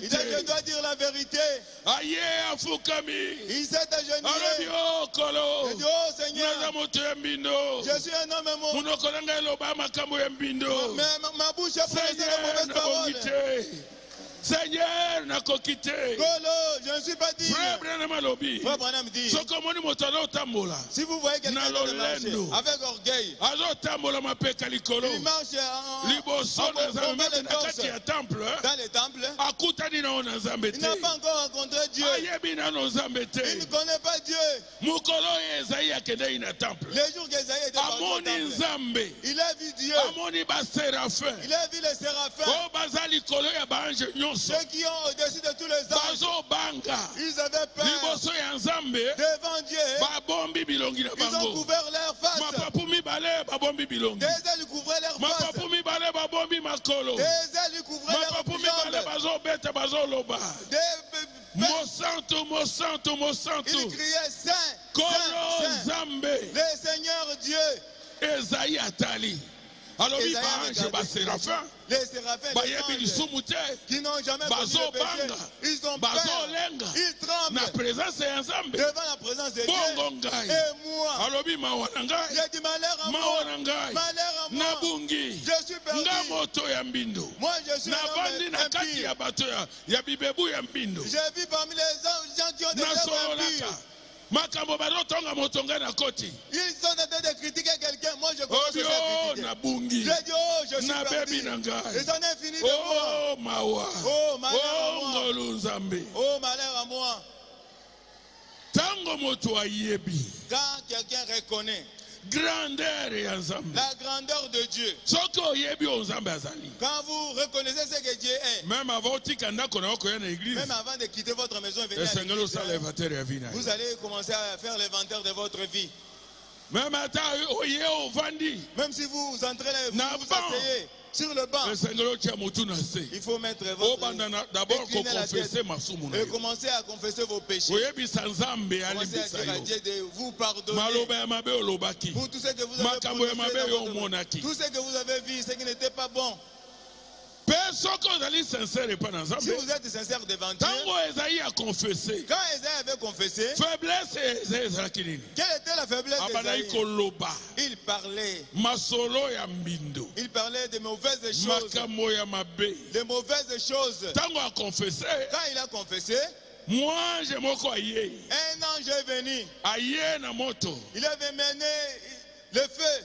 dit, je dois dire la vérité. Il s'est agenouillé. Il dit, oh Seigneur, je suis un homme mais ma bouche a prononcé de mauvaises paroles. Seigneur, n'a pas quitté. Je ne suis pas dit. Frère Branham dit. Si vous voyez quelqu'un marcher avec orgueil, il marche dans les temples. Il n'a pas encore rencontré Dieu. Il ne connaît pas Dieu. Les jours qu'Esaïe était parti au temple, il a vu Dieu. Il a vu les séraphins. Ceux qui ont au-dessus de tous les anges, ils avaient peur. devant Dieu, ils ont couvert leur face. Des ailes couvraient leur face. Des ailes couvraient leur jambes. Ils criaient Saint, Saint, Saint, le Seigneur Dieu. Esaïe Atali. Alors, les séraphins qui n'ont jamais commis le péché, ils ont peur, ils tremblent devant la présence de Dieu. Et moi, j'ai dit malheur à moi, malheur à moi, je suis perdu. Moi, je suis un homme impie. J'ai vu parmi les gens qui ont des œuvres impures. Ils sont en train de critiquer quelqu'un. Moi, je commence à critiquer. Je dis, oh, je suis perdu. Ils sont infinis de moi. Oh, malheur à moi. Oh, malheur à moi. Quand quelqu'un reconnaît la grandeur de Dieu, quand vous reconnaissez ce que Dieu est, même avant de quitter votre maison et venir à l'église, vous allez commencer à faire l'inventaire de votre vie. Même si vous entrez là et vous asseyez sur le banc, il faut mettre votre d'abord et commencer à confesser vos péchés. Commencez à dire à Dieu de vous pardonner pour tout ce que vous avez prononcé, tout ce que vous avez vu, ce qui n'était pas bon. Si vous êtes sincère devant Dieu, quand Esaïe avait confessé, quelle était la faiblesse d'Esaïe? Il parlait de mauvaises choses. De mauvaises choses. Quand il a confessé, un ange est venu. Il avait mené le feu.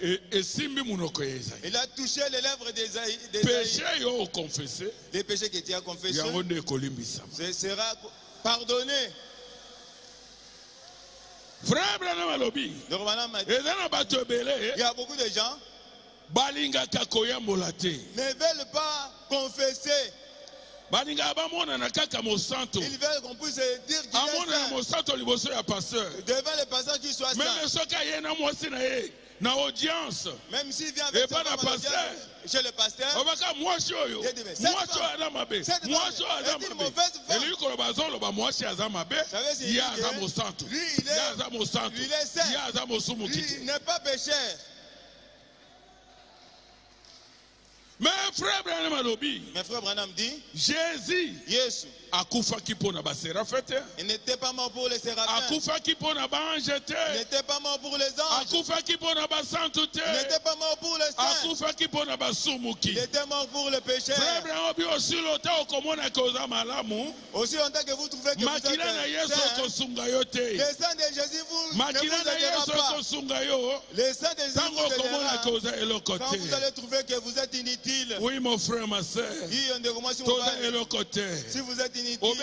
Il a touché les lèvres d'Esaïe. Les péchés que tu as confessés sera pardonné. Frère Branham alobi, il y a beaucoup de gens qui ne veulent pas confesser. Ils veulent qu'on puisse dire qu'il est saint. Devant le pasteur qui soit saint. Na audience, même s'il vient avec chez le pasteur, il n'est pas pécheur. Mais frère Branham dit, Jésus il n'était pas mort pour les séraphins. Il n'était pas mort pour les anges. Il n'était pas mort pour les saints. Il était mort pour le péché. Aussi longtemps que vous trouvez que vous êtes saint, les saints de Jésus ne vous aidera pas. Les saints de Jésus vous aidera. Quand vous allez trouver que vous êtes inutile. Oui, mon frère, ma soeur. Si vous êtes inutile, on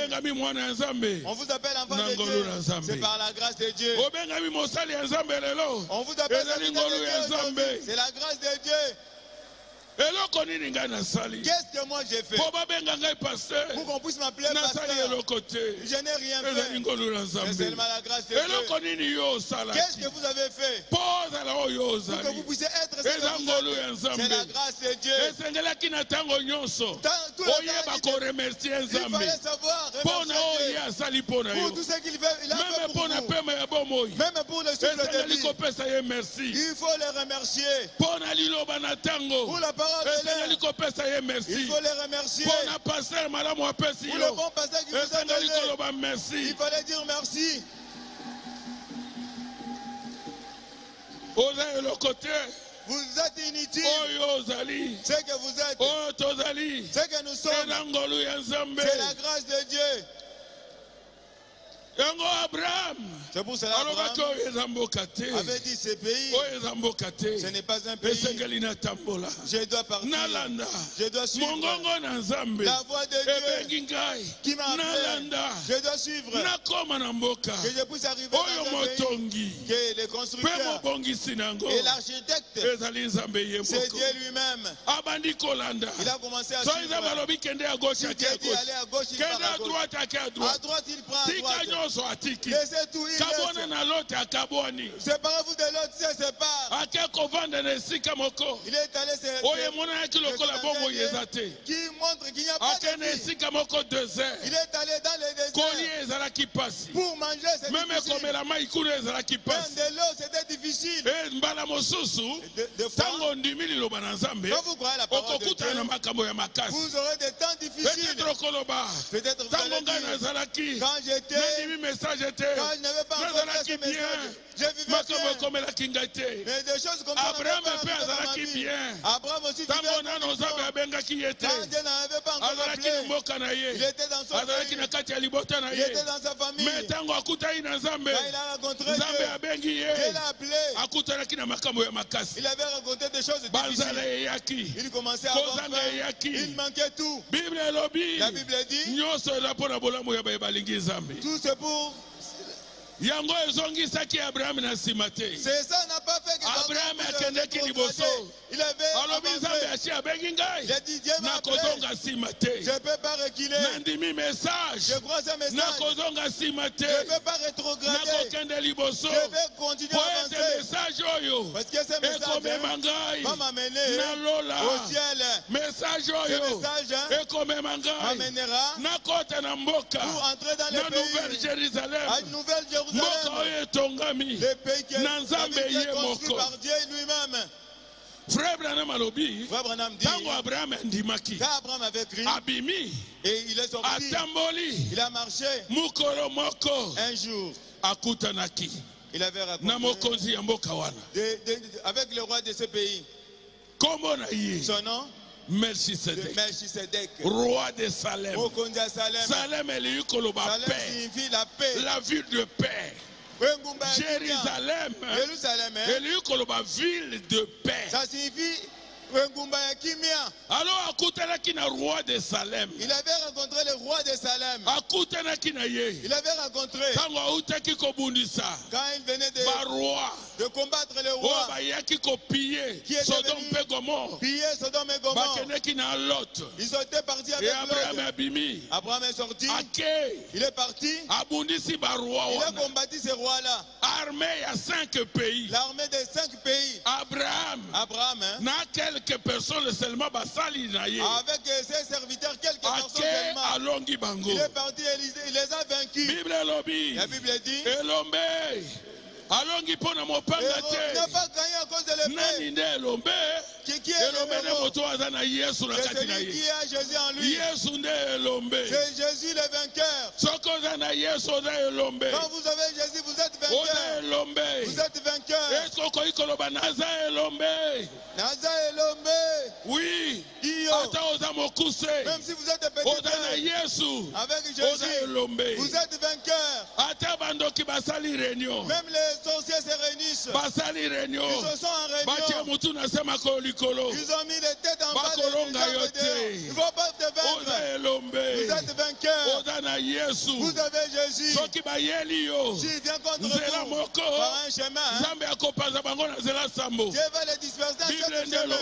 vous appelle enfant de Dieu. C'est par la grâce de Dieu. On vous appelle enfant de Dieu. C'est la grâce de Dieu. Qu'est-ce que moi j'ai fait? Pour qu'on puisse m'appeler pasteur. Je n'ai rien fait. C'est seulement la grâce de Dieu. Qu'est-ce que vous avez fait? Pour que vous puissiez être serviteur. C'est la grâce de Dieu. Il fallait savoir remercier Dieu pour tout ce qu'il a fait pour vous. Même pour le souffle de vie. Il faut le remercier. Pour la parole de Dieu. Il faut les remercier. Pour le bon pasteur qui vous a donné. Il fallait dire merci. Vous êtes inutile. Ce que vous êtes. Ce que nous sommes. C'est la grâce de Dieu. C'est pour cela qu'Abraham avait dit ce pays, ce n'est pas un pays. Je dois partir. Je dois suivre la voie de Dieu qui m'a appelé. Je dois suivre. Que je puisse arriver dans un pays que le constructeur et l'architecte, c'est Dieu lui-même. Il a commencé à suivre. Si Dieu dit aller à gauche, il part à gauche. À droite, il prend à droite. atiki. Laissez tout. Kabona na lote akabwani. Séparez-vous de l'autre, c'est sépare. Akeko vanda na esika moko. Il est allé se. Oye mona yaki lokola bongo yezate. Qui montre qu'il n'y a pas de vie. Akene esika moko désert. Il est allé dans le désert. Koli ezalaki pasi. Pour manger, c'est difficile. Même komela mai kuna ezalaki pasi. Même de l'eau, c'était difficile. Mbala mosusu. Tango ndimi liloba na Nzambe. Quand vous croyez la parole de Dieu, vous aurez des temps difficiles. Peut-être vous allez dire, quand j'étais, quand je n'avais pas encore fait ce message, je vivais bien. Mais des choses comme ça, Abraham aussi vivait bien. Quand Dieu n'avait pas encore appelé, il était dans son pays, il était dans sa famille. Quand il a rencontré Dieu, Dieu l'a appelé. Il avait rencontré des choses difficiles. Il commençait à avoir faim. Il manquait tout. La Bible dit, tout c'est pour... C'est ça n'a pas fait que Abraham akendeki liboso. Il avait il a dit Dieu m'a appelé. Je ne peux pas reculer. Je crois ce message. Je ne peux pas rétrograder. Je vais continuer à avancer. Parce que ce message va m'amener au ciel. Ce message m'amènera pour entrer dans le pays. À une nouvelle Jérusalem. Le pays qui est construit par Dieu lui-même. Frère Branham alobi, quand Abraham avait crié, et il est sorti, il a marché, un jour, il avait raconté avec le roi de ce pays. Son nom, Melchisedec, roi de Salem. Salem signifie la paix, la ville de paix. Jérusalem, ville de paix. Ça signifie alors akutanaki na roi de Salem. Il avait rencontré le roi de Salem. Akutanaki na ye. Il avait rencontré. Quand il venait de combattre le roi. Qui était venu piller Sodome et Gomorrhe. Ils étaient partis avec l'autre. Abraham est sorti. Il est parti. Il a combattu ce roi-là. Armée à 5 pays. L'armée des 5 pays. Abraham n'a quelques personnes seulement avec ses serviteurs, quelques personnes seulement. Il est parti et il les a vaincus. La Bible dit, alongi pona mopanga te. N'a pas gagné à cause de l'épée. Nani nde elombe? Qui est elombe? Yesu na kati na ye. Qui a Jésus en lui? Yesu nde elombe. C'est Jésus le vainqueur. Soko na Yesu nde elombe. Quand vous avez Jésus, vous êtes vainqueur. Vous êtes vainqueur. Est-ce qu'on peut ikoloba naza elombe? Naza elombe. Oui. Ata oza mokuse. Même si vous êtes petit. Oza na Yesu. Avec Jésus. Vous êtes vainqueur. Ata bandoki basali réunion. Même les sorciers se réunissent. Basali réunion. Ils se sont en réunion. Batia mutu na sema ko likolo. Ils ont mis les têtes en bas de il ne faut pas te vaincre. Vous êtes vainqueur. Oza na Yesu. Vous avez Jésus. Soki bayeli yo. S'il vient contre vous par un chemin, Zambe akopanza bango na zela sambo. Dieu va les disperser à chaque chemin.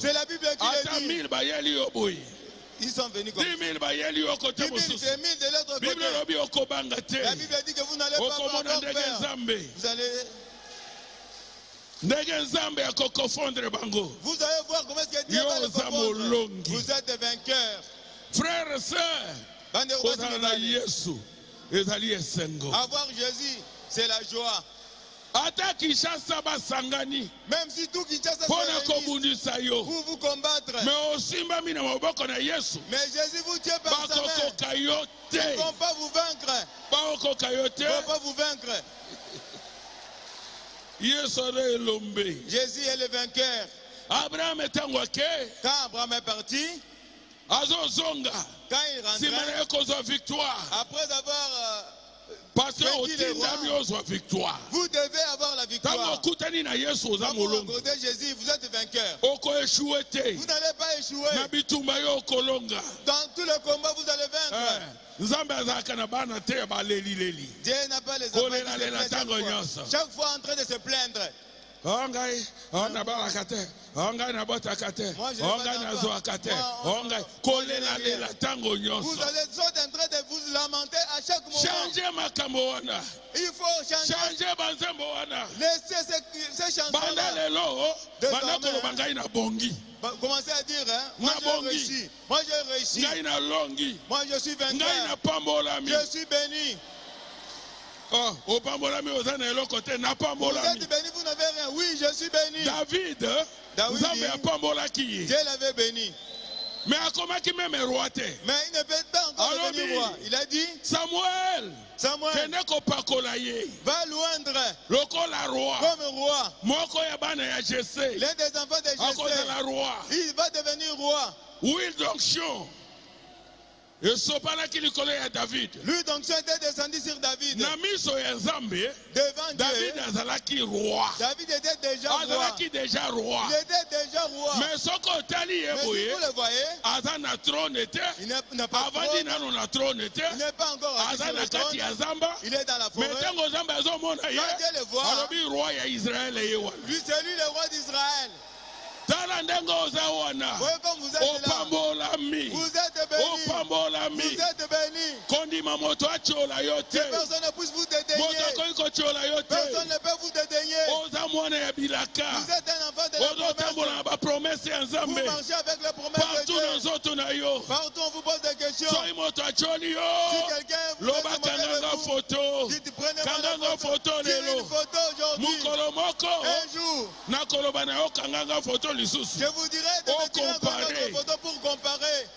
C'est la Bible qui le dit. 1000 bayeli yo boy. Ils sont venus comme 10 000 bayeli au côté mosusu. 10 000 de l'autre côté. La Bible dit que vous n'allez pas avoir peur. Vous allez... Vous allez voir comment est-ce que Dieu va le confondre. Vous êtes vainqueurs. Frères et sœurs, avoir Jésus, c'est la joie. Même si tout Kinshasa pour vous combattre. Mais Jésus vous tient par sa main. Ils ne vont pas vous vaincre. Ils ne vont pas vous vaincre. Jésus est le vainqueur. Quand Abraham est parti, quand il rentrait, après avoir parce que vous devez avoir la victoire. Quand vous rencontrez Jésus, vous êtes vainqueur. Vous n'allez pas échouer. Dans tout le combat, vous allez vaincre. Dieu n'a pas les enfants. Chaque fois en train de se plaindre. Ongai, on barakate, ongai na botakate, ongai na zoakate, ongai kolela lela tango nyonso. Vous êtes en train de vous lamenter à chaque moment. Changer makambo wana. Il faut changer. Changer banzembo wana. Laissez ces chansons. Banda lelo, banda ko bangai na bongi. Commencez à dire, hein, moi j'ai réussi. Moi j'ai réussi. Ngai na longi. Moi je suis vainqueur. Ngai na pambolami. Je suis béni. Oh, au pambolami ozana elo côté na pambolami. Vous êtes béni, vous n'avez rien. Oui, je suis béni. David, Nzambe a pambolaki. Dieu l'avait béni. Mais à comment qui même roi te? Mais il ne peut pas encore devenir roi. Il a dit, Samuel, va loindre lokola roi. Comme roi. Moko ya bana ya Jessé. L'un des enfants de Jessé. Il va devenir roi. Oui, donc chion. Et sopana qui lui connaît à David. Lui donc était descendu sur David. Namiso ya Nzambe. Devant David azalaki roi. David était déjà roi. Azalaki déjà roi. Il était déjà roi. Mais ce qu'on tali mais si vous le voyez, Azana trône était. Il n'est pas avant dit non na trône était. Il n'est pas encore Azana kati ya Zamba. Il est dans la forêt. Mais tango Zamba azomona ye. Quand Dieu le voit, alobi roi ya Israël yewa. Lui c'est lui le roi d'Israël. Comme vous êtes béni. Vous êtes béni. Personne ne puisse vous dédaigner. Personne ne peut vous dédaigner. Vous êtes un enfant de la promesse. Vous marchez avec les promesses de Dieu. Partout on vous pose des questions. Si quelqu'un vous photo, dites prenez une photo aujourd'hui. Un jour. Je vous dirai de mettre une photo pour comparer.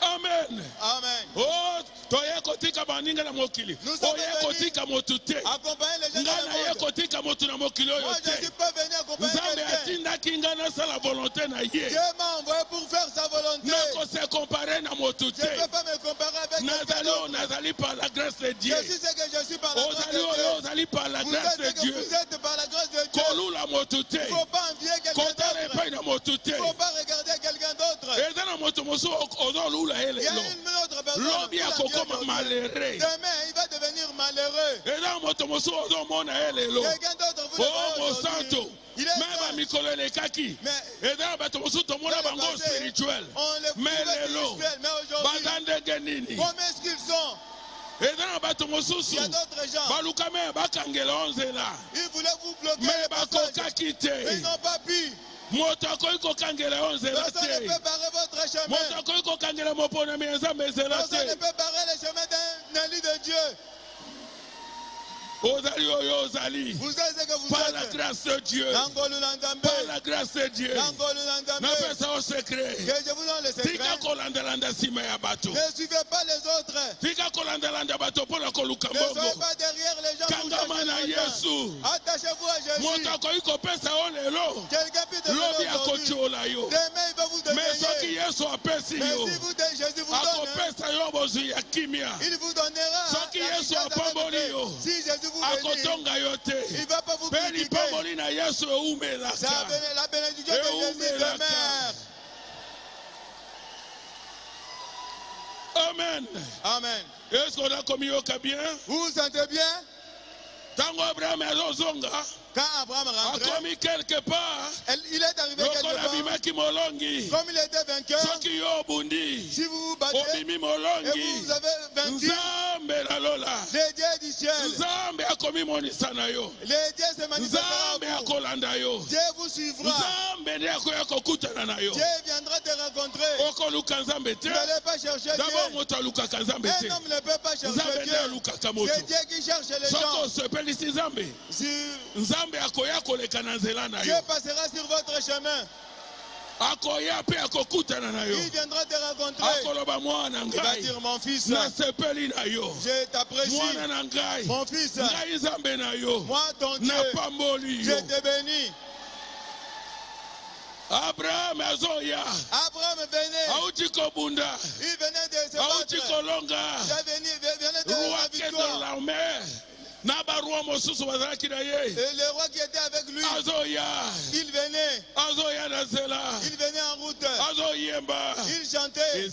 Amen. Amen. Oh, toye kotika baninga na mokili. Oye kotika motute. Accompagner les gens dans le monde. Kotika motu na mokili oyo te. Moi je ne suis pas venu accompagner quelqu'un. Nzambe atinda kinga na sala volonté na ye. Dieu m'a envoyé pour faire sa volonté. Noko se comparer na motute. Je ne peux pas me comparer avec quelqu'un d'autre. Nazali par la grâce de Dieu. Je suis ce que je suis par la grâce de Dieu. Ozali par la grâce de Dieu. Vous êtes par la grâce de Dieu. Kolula motute. Il ne faut pas envier quelqu'un d'autre. Il ne faut pas regarder quelqu'un d'autre. Il y a une autre personne. Demain, il va devenir malheureux. Quelqu'un d'autre vous le voyez. Il est spirituel. On les mais aujourd'hui, comment est-ce qu'ils sont? Il y a d'autres gens. Ils voulaient vous bloquer. Mais ils n'ont pas pu. Personne ne peut barrer votre chemin. Personne ne peut barrer le chemin d'un élu de Dieu. Vous êtes ce que vous par êtes. La grâce de Dieu. Par la grâce de Dieu. N'appelle ça au secret. Que je vous donne le secret. Ne suivez pas les autres. Ne soyez pas derrière les gens. Attachez-vous à Jésus. Quelqu'un peut te donner aujourd'hui. Demain il va vous donner. Mais si Jésus vous donne, il vous donnera. Si Jésus vous bénit, il ne va pas vous critiquer. La bénédiction de Jésus demeure. Amen. Amen. Est-ce qu'on a commis au bien? Vous vous sentez bien? Quand Abraham rentre, a commis quelque part, il est arrivé quelque part. Comme il était vainqueur, si vous vous battez et vous avez vaincu, les dieux du ciel, les dieux se manifesteront à vous. Dieu vous suivra. Dieu viendra te rencontrer. Vous n'allez pas chercher Dieu. Un homme ne peut pas chercher Dieu. C'est Dieu qui cherche les gens. Si Dieu passera sur votre chemin. Il viendra te rencontrer. Il va dire mon fils, je t'apprécie. Mon fils, moi ton Dieu, je te bénis. Abraham venait. Il venait de se battre. Il venait de la victoire. Et le roi qui était avec lui, il venait en route, il chantait.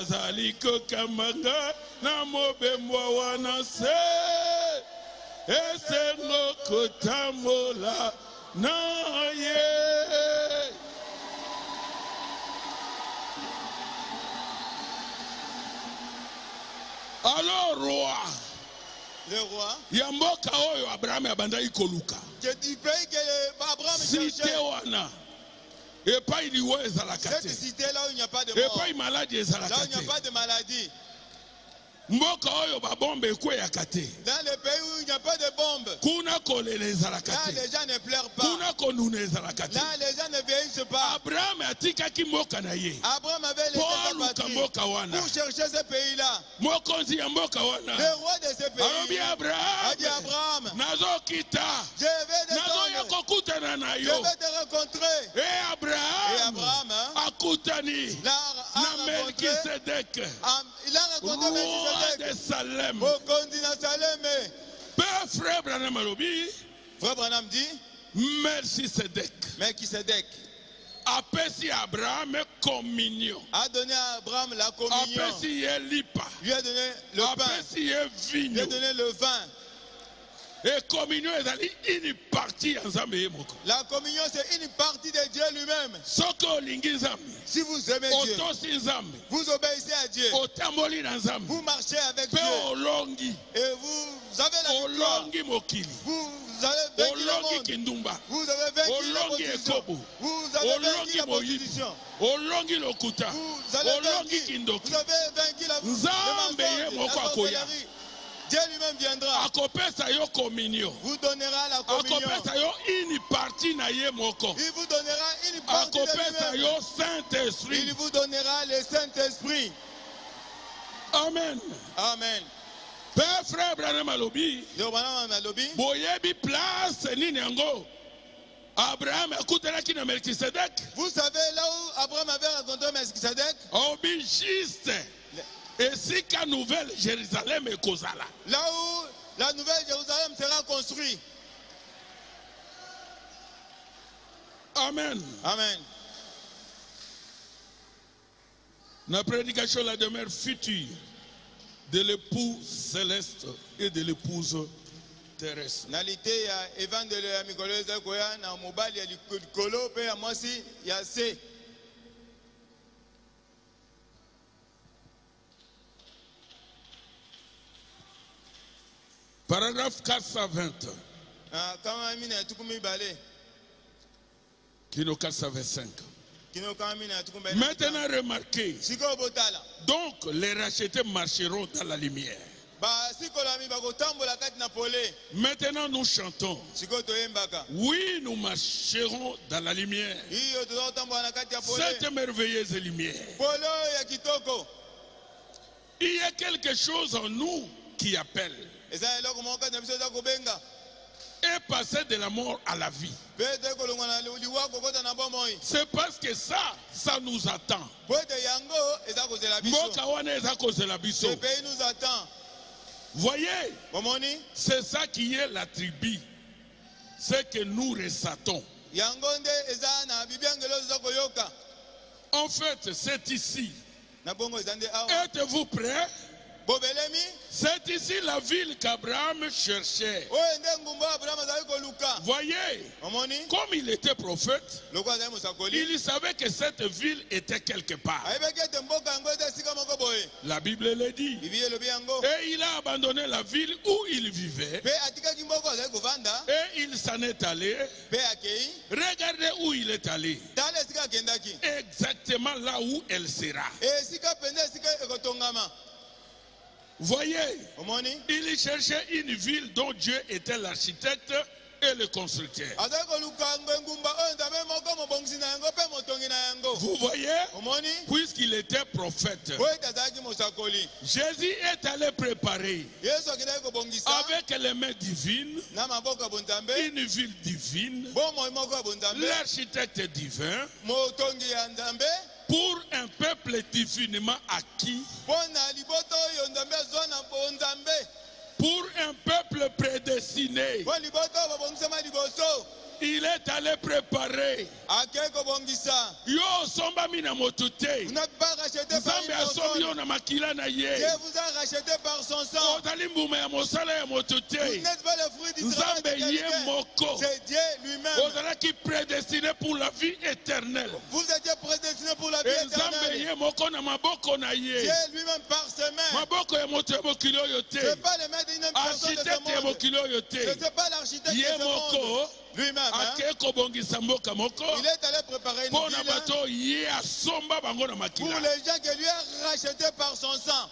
azali kokamanga na mobembo wana se esengo kotambola na ye. Alors roi, le roi, yamboka oyo Abraham abanda ikoluka. Du pays que Abraham cherchait. Et pas il y a cette cité là où il n'y a pas de mort. Et pas il maladie là où il n'y a pas de maladie. Mboka oyo ba bombe ekwe yakate. Dans les pays où il n'y a pas de bombes. Kuna kolele ezalakate. Là les gens ne pleurent pas. Kuna konune ezalakate. Là les gens ne vieillissent pas. Abraham atikaki mboka na ye. Abraham avait laissé sa patrie pour chercher ce pays là. Mokonzi ya mboka wana. Le roi de ce pays. Alobi Abraham. A dit Abraham. Nazokita. Je vais descendre. Nazokutana na yo. Je vais te rencontrer. Et Abraham. Akutani. Na Melchisedek. Il a rencontré Melchisedek. De Salem. Au continent Salem. Père frère Branham alobi. Frère Branham dit. Melchisedek. Apesi Abraham communion. A donné à Abraham la communion. Apesi lipa. Lui a donné le pain. Apesi vigno. Lui a donné le vin. Et communion est une partie ensemble. La communion c'est une partie de Dieu lui-même. Si vous aimez Dieu, vous obéissez à Dieu. Vous marchez avec Dieu. Et vous avez la victoire. Vous avez vaincu le monde. Vous avez vaincu l'opposition. Vous avez vaincu la position. Vous avez vaincu la Dieu lui-même viendra. Vous donnera la communion. Il vous donnera une partie de lui-même. Il vous donnera le Saint-Esprit. Amen. Amen. Père frère Branham alobi. Boyebi place nini yango. Abraham akutelaki na Melchisedek. Vous savez là où Abraham avait rencontré Melchisedek? Obi juste. Et si la nouvelle Jérusalem est causala. Là où la nouvelle Jérusalem sera construite. Amen. Amen. La prédication la demeure future de l'époux céleste et de l'épouse terrestre. Nalité ya évangile ya mikolo koya na mobali ya likolo pe ya mwasi ya se. Paragraphe 420. Kino 425. Maintenant remarquez. Donc les rachetés marcheront dans la lumière. Maintenant nous chantons. Oui, nous marcherons dans la lumière. Cette merveilleuse lumière. Il y a quelque chose en nous qui appelle. Et passer de la mort à la vie. C'est parce que ça nous attend. Ce pays nous attend. Voyez, c'est ça qui est la tribu. C'est que nous ressentons. En fait, c'est ici. Êtes-vous prêts? C'est ici la ville qu'Abraham cherchait. Voyez, comme il était prophète, il savait que cette ville était quelque part. La Bible le dit. Et il a abandonné la ville où il vivait. Et il s'en est allé. Regardez où il est allé. Exactement là où elle sera. Voyez, il cherchait une ville dont Dieu était l'architecte et le constructeur. Vous voyez, puisqu'il était prophète, Jésus est allé préparer avec les mains divines une ville divine, l'architecte divin, pour un peuple divinement acquis, pour un peuple prédestiné. Il il est allé préparer. Yo somba mina motute. Vous n'êtes pas racheté par une personne. Dieu vous a racheté par son sang. Vous n'êtes pas le fruit d'Israël. C'est Dieu lui-même. Qui prédestiné pour la vie éternelle. Vous étiez prédestiné pour la vie éternelle. Dieu lui-même par ses mains. C'est pas le maître d'une personne de ce monde. C'est pas l'architecte de ce monde. Lui-même, il est allé préparer une ville pour les gens que lui a rachetés par son sang.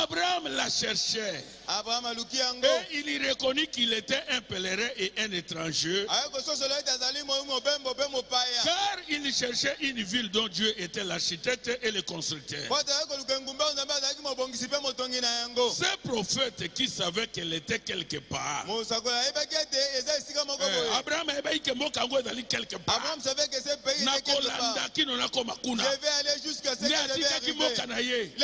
Abraham la cherchait. Et il reconnut qu'il était un pèlerin et un étranger. Car il cherchait une ville dont Dieu était l'architecte et le constructeur. Ce prophète qui savait qu'elle était quelque part. Abraham quelque part. Abraham savait que ce pays était quelque part. Je vais aller jusqu'à ce que je vais arriver.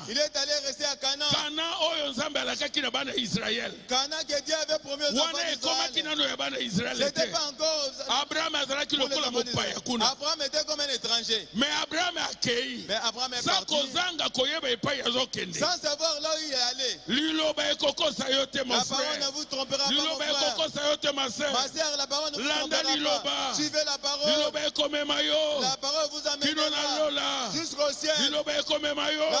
Il est allé rester à Canaan. Canaan que Dieu avait promis aux enfants d'Israël. C'était pas encore. Abraham était comme un étranger. Mais Abraham a accueilli. Mais Abraham est parti. Sans savoir là où il est allé. La parole ne vous trompera pas, mon frère. Ma sœur, la parole ne vous trompera pas. Suivez la parole. La parole vous amènera jusqu'au ciel. La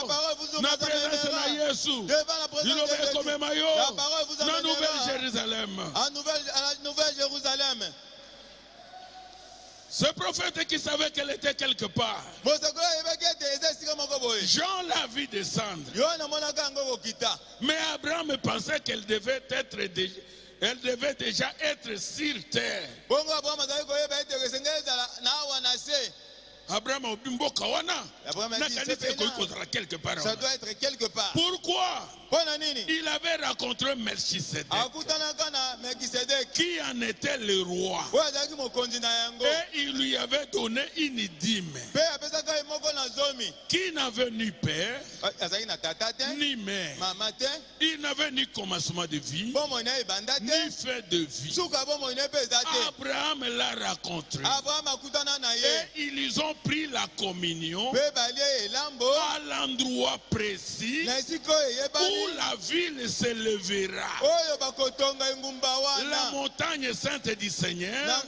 parole vous amènera devant la présence de Dieu. La parole vous amènera à la Nouvelle Jérusalem. Ce prophète qui savait qu'elle était quelque part, Jean l'a vu descendre. Mais Abraham pensait qu'elle devait déjà être sur terre. Abraham a dit ça doit être quelque part. Pourquoi? Il avait rencontré Melchisedec qui en était le roi. Et il lui avait donné une dîme qui n'avait ni père ni mère. Il n'avait ni commencement de vie ni fin de vie. Abraham l'a rencontré et ils ont pris la communion à l'endroit précis où la ville s'élèvera. La montagne sainte du Seigneur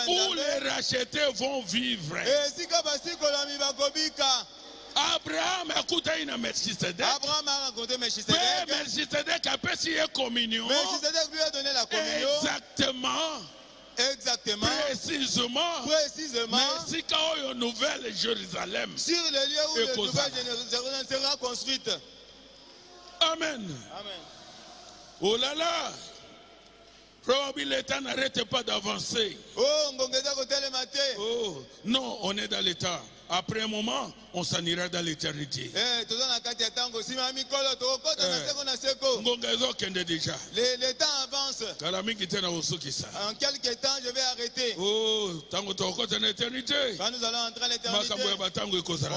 où les rachetés vont vivre. Abraham a écouté une Melchisedec. Abraham a rencontré Melchisedec. Melchisedec a payé la communion. Melchisedec lui a donné la communion. Exactement. Précisément. Merci qu'au Nouvelle Jérusalem. Sur le lieu où la Nouvelle Jérusalem sera construite. Amen. Amen. Oh là là. Probablement l'État n'arrête pas d'avancer. Oh, non, on est dans l'État. Après un moment, on s'en ira dans l'éternité. Le temps avance. En quelques temps, je vais arrêter. Quand nous allons entrer à l'éternité, on ne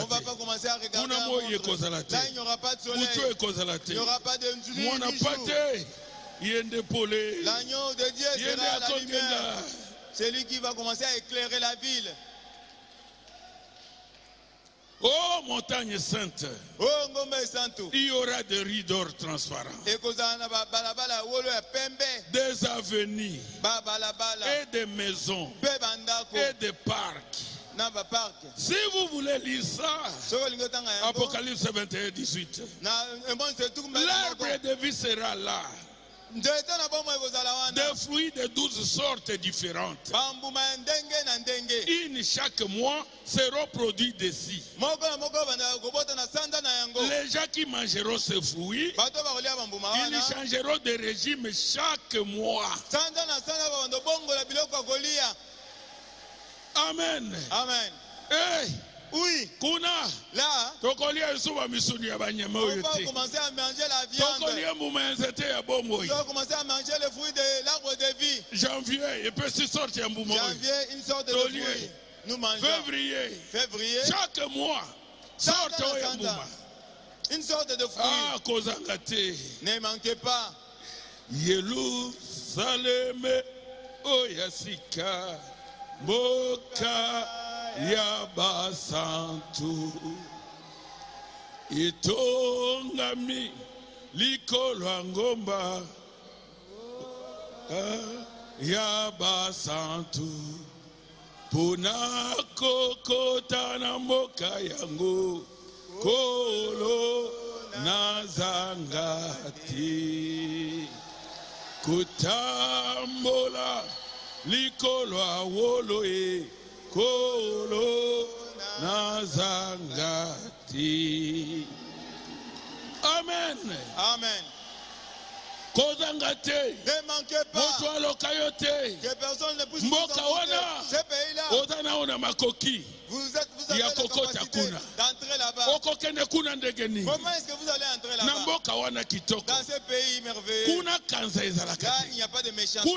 va pas commencer à regarder la montre. Là, il n'y aura pas de soleil. Il n'y aura pas de nuit ni jour. L'agneau de Dieu sera la lumière. C'est lui qui va commencer à éclairer la ville. Oh, montagne sainte. Oh, Ngombe Santo. Il y aura des rideaux transparents. Des avenues. Et des maisons. Et des parcs. Si vous voulez lire ça, Apocalypse 21, 18. L'arbre de vie sera là. Des fruits de 12 sortes différentes. Une chaque mois sera produit d'ici. Les gens qui mangeront ces fruits, ils changeront de régime chaque mois. Amen. Amen. Hey. Oui. Kuna. Là. On va commencer à manger la viande. On va commencer à manger le fruit de l'arbre de vie. Janvier, il peut se sortir un boumou. Janvier, une sorte de fruit. Nous mangeons. Février. Chaque mois. Sorte un boumou. Une sorte de fruit. Ah, Kozangate. Ne manquez pas. Yerusaleme oyasika moka ya basantu itongami likolo ngomba ya basantu puna kokota na moka yango kolo nazangati kutambola likolo awolo kolo nazangati. Amen. Amen. Kozangate. Ne manquez pas. Que personne ne puisse vous envoûter. Ces pays-là. Vous avez la capacité d'entrer là-bas. Comment est-ce que vous allez entrer là-bas? Dans ce pays merveilleux. Là, il n'y a pas de méchanceté. Il n'y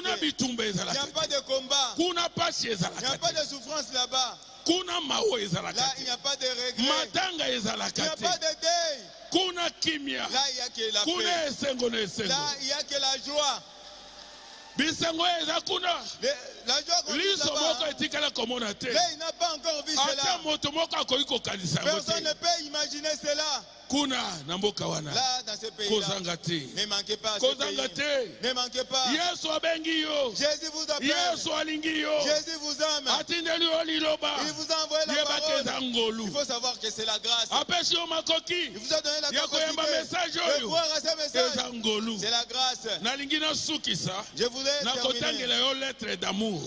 a pas de combat. Il n'y a pas de souffrance là-bas. Là, il n'y a pas de regret. Il n'y a pas de deuil. Là, il n'y a que la paix. Là, il n'y a que la joie. La joie continue là-bas. Là, il n'a pas encore vu cela. Personne ne peut imaginer cela. Là, dans ce pays-là, ne manquez pas ce pays. Ne manquez pas. Jésus vous appelle. Jésus vous aime. Il vous a envoyé la parole. Il faut savoir que c'est la grâce. Il vous a donné la capacité de croire à ce message. C'est la grâce. Je voulais terminer.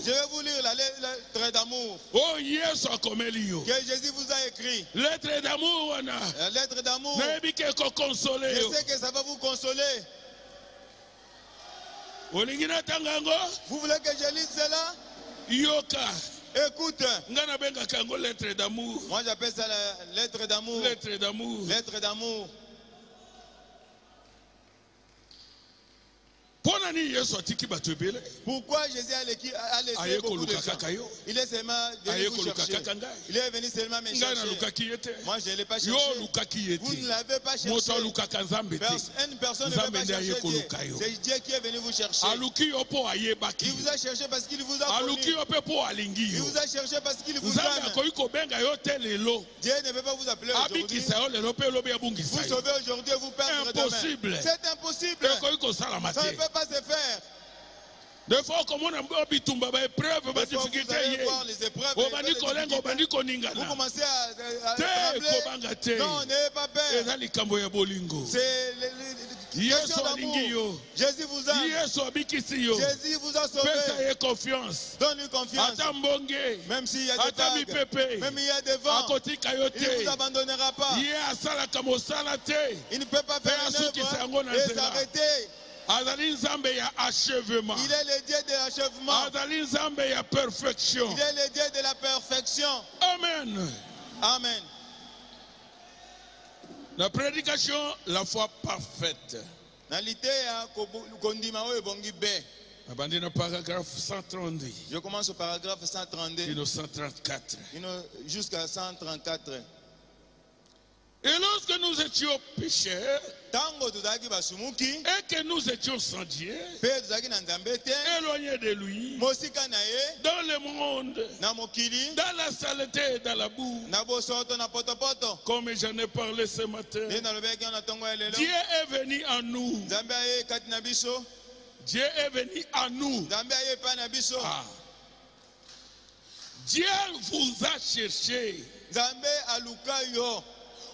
Je vais vous lire la lettre d'amour que Jésus vous a écrit. La lettre d'amour. Je sais que ça va vous consoler. Vous voulez que je lise cela? Écoute. Moi j'appelle ça la lettre d'amour. Lettre d'amour. Pourquoi Jésus a laissé beaucoup de gens? Il est seulement venu vous chercher. Il est venu seulement me chercher. Moi je ne l'ai pas cherché. Vous ne l'avez pas cherché. Une personne ne veut pas chercher Dieu. C'est Dieu qui est venu vous chercher. Il vous a cherché parce qu'il vous a connu. Il vous a cherché parce qu'il vous aime. Dieu ne peut pas vous appeler aujourd'hui. Vous sauvez aujourd'hui et vous perdre demain. C'est impossible. Ça ne peut pas se faire. Des fois, comme on a épreuve, vous allez voir les épreuves. Vous commencez à trembler. Non, n'ayez pas peur. C'est question d'amour. Jésus vous aime. Jésus vous a sauvé. Donne-lui confiance. Même s'il y a des vagues, même il y a des vents, il ne vous abandonnera pas. Il ne peut pas faire une œuvre et s'arrêter. Il est le Dieu de l'achèvement. Il est le Dieu de la perfection. Amen. Amen. La prédication, la foi parfaite. Paragraphe 132. Je commence au paragraphe 132. 134. Jusqu'à 134. Et lorsque nous étions pécheurs, et que nous étions sans Dieu, éloignés de lui, dans le monde, dans la saleté et dans la boue, comme j'en ai parlé ce matin, Dieu est venu à nous. Dieu est venu à nous. Ah. Dieu vous a cherché.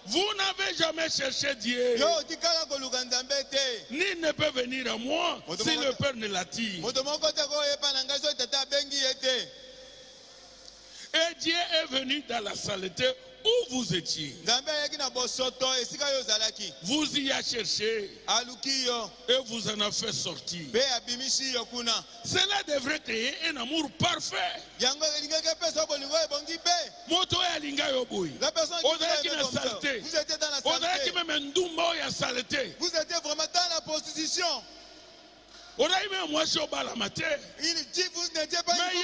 Vous n'avez jamais cherché Dieu. Ni ne peut venir à moi si le Père ne l'attire. Et Dieu est venu dans la saleté où vous étiez. Vous y a cherché et vous en a fait sortir. Cela devrait créer un amour parfait. La personne qui vous étiez dans la saleté. Vous étiez vraiment dans la prostitution. Il dit vous n'étiez pas une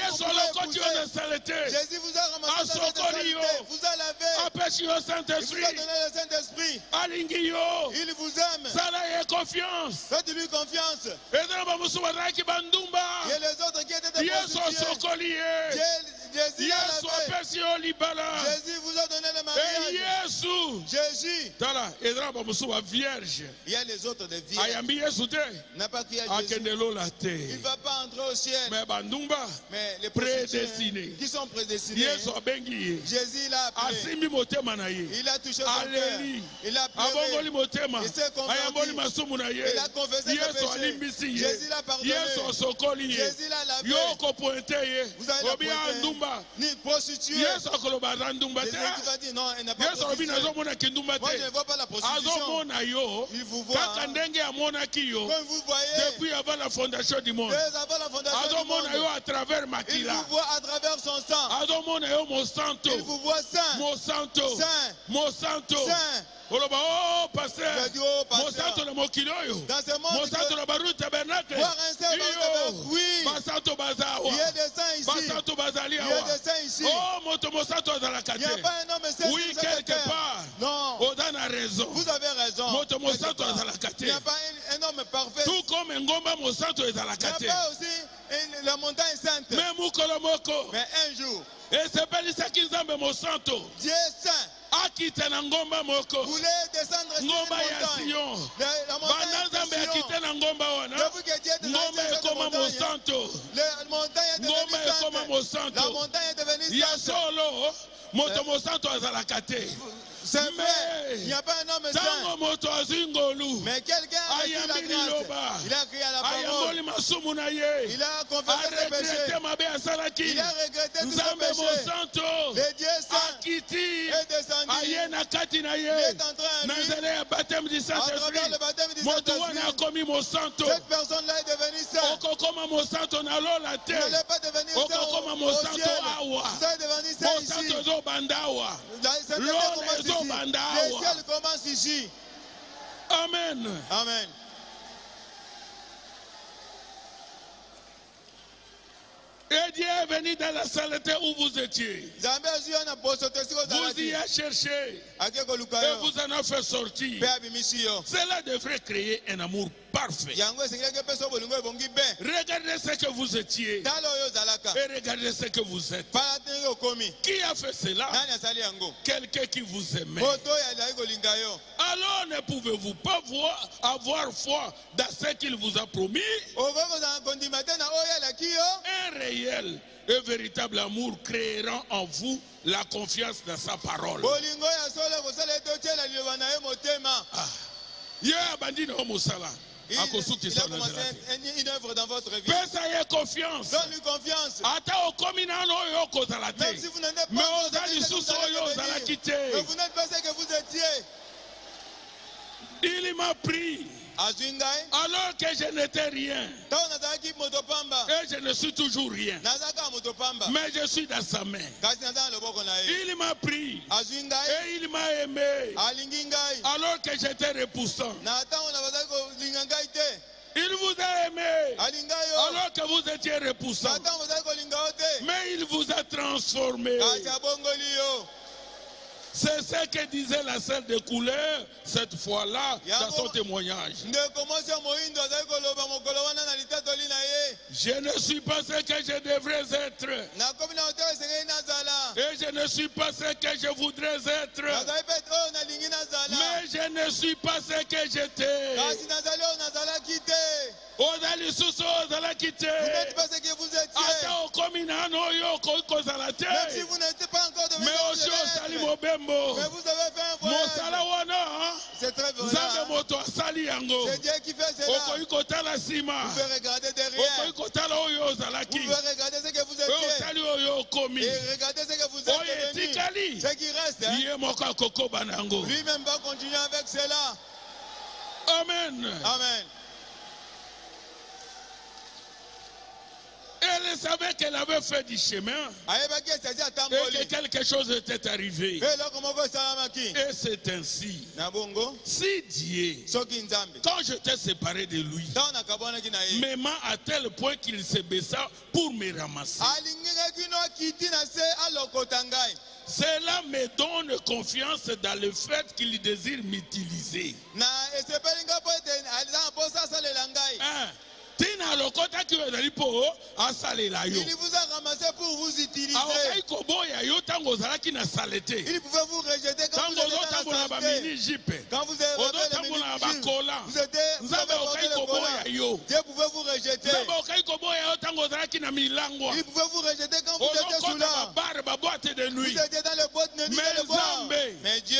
Jésus vous a ramassé dans cette saleté, vous a lavé, il vous a donné le Saint-Esprit, il vous aime, faites-lui confiance. Et les autres qui étaient des prostituées, Jésus vous a donné le mariage. Jésus. Il y a les autres des vierges. N'a pas crié à Jésus. Il ne va pas entrer au ciel. Mais les prostituées qui sont prédestinés, Jésus l'a appelé. Il a touché son cœur. Il a pleuré. Il s'est converti. Il a confessé ses péchés. Jésus l'a pardonné. Jésus l'a lavé. Vous allez la pointer. Ni prostituée. Jésus va dire non, elle n'a pas prostituée. Moi je ne vois pas la prostitution. Il vous voit. Quand vous voyez. Depuis avant la fondation du monde. À travers il vous voit à travers son sang. Il vous voit saint. Saint. Oh pasteur, dans ce monde, voir un seul oui, il y a des saints ici. Il y a des saints ici. Il n'y a pas un homme saint. Oui, quelque part. Non. Vous avez raison. Il n'y a pas un homme parfait. Tout comme un gomba mosato est à la il n'y a pas aussi la montagne sainte. Mais un jour, et c'est pas ça qu'ils ont mosanto. Dieu est saint. Vous voulez descendre sur une montagne. La montagne depuis que Dieu est descendu sur cette montagne, la montagne est devenue sainte. C'est vrai, il n'y a pas un homme saint. Mais quelqu'un a reçu la grâce. Il a crié à la parole. Il a confessé ses péchés. Il a regretté tous ses péchés. Le Dieu saint est descendu. Il est en train de lui, à travers le baptême du Saint-Esprit, cette personne-là est devenue sainte. Vous n'allez pas devenir saint au ciel. Vous allez devenir saint ici. Le ciel commence ici. Amen. Amen. Et Dieu est venu dans la saleté où vous étiez. Vous y avez cherché. Et vous en avez fait sortir. Cela devrait créer un amour parfait. Regardez ce que vous étiez. Et regardez ce que vous êtes. Qui a fait cela? Quelqu'un qui vous aimait. Alors ne pouvez-vous pas avoir foi dans ce qu'il vous a promis? Un réel et véritable amour créera en vous la confiance dans sa parole. Il a commencé une œuvre dans votre vie. Fais-lui confiance. Donne-lui confiance. Même si vous n'êtes pas mais vous n'êtes pas ce que vous étiez. Il m'a pris. Alors que je n'étais rien. Et je ne suis toujours rien. Mais je suis dans sa main. Il m'a pris. Et il m'a aimé. Alors que j'étais repoussant. Il vous a aimé alors que vous étiez repoussant. Mais il vous a transformé. C'est ce que disait la sœur de couleur cette fois-là dans son témoignage. Je ne suis pas ce que je devrais être. Et je ne suis pas ce que je voudrais être. Mais je ne suis pas ce que j'étais. Vous n'êtes pas ce que vous étiez. Même si vous n'êtes pas encore devenu mais vous avez fait un voyage. C'est très vrai. C'est Dieu qui fait cela. Vous pouvez regarder derrière. Vous pouvez regarder ce que vous étiez. Et regarder ce que vous êtes devenu. Ce qui reste. Lui-même va continuer avec cela. Amen. Amen. Et Elle savait qu'elle avait fait du chemin et que quelque chose était arrivé. Et c'est ainsi. Si Dieu, quand je t'ai séparé de lui, m'aima à tel point qu'il se baissa pour me ramasser, cela me donne confiance dans le fait qu'il désire m'utiliser. Il vous a ramassé pour vous utiliser. Il pouvait vous rejeter quand vous étiez dans la santé. Quand vous avez le mini-jupe, vous étiez le volant. Dieu pouvait vous rejeter. Il pouvait vous rejeter quand vous étiez sous l'arbre. Vous étiez dans le boîte de nuit de bois. Mais Dieu,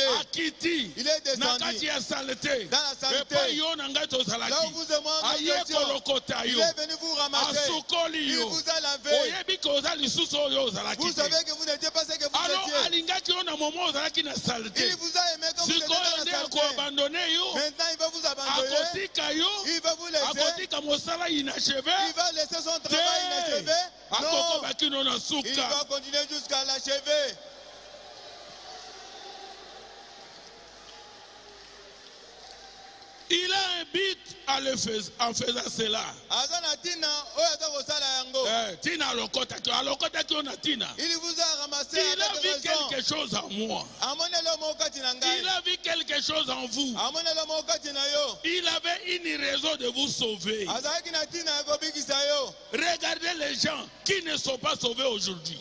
il est descendu dans la santé. Là où vous et moi, il est venu vous ramasser. Il vous a lavé. Vous savez que vous n'étiez pas ce que vous étiez. Il vous a aimé quand vous étiez dans la santé. Maintenant il va vous abandonner. Il va vous laisser. Il va laisser son travail inachevé. Non. Il va continuer jusqu'à l'achever. Il a un but en faisant cela. Il vous a ramassé. Il a vu quelque chose en moi. Il a vu quelque chose en vous. Il avait une raison de vous sauver. Regardez les gens qui ne sont pas sauvés aujourd'hui.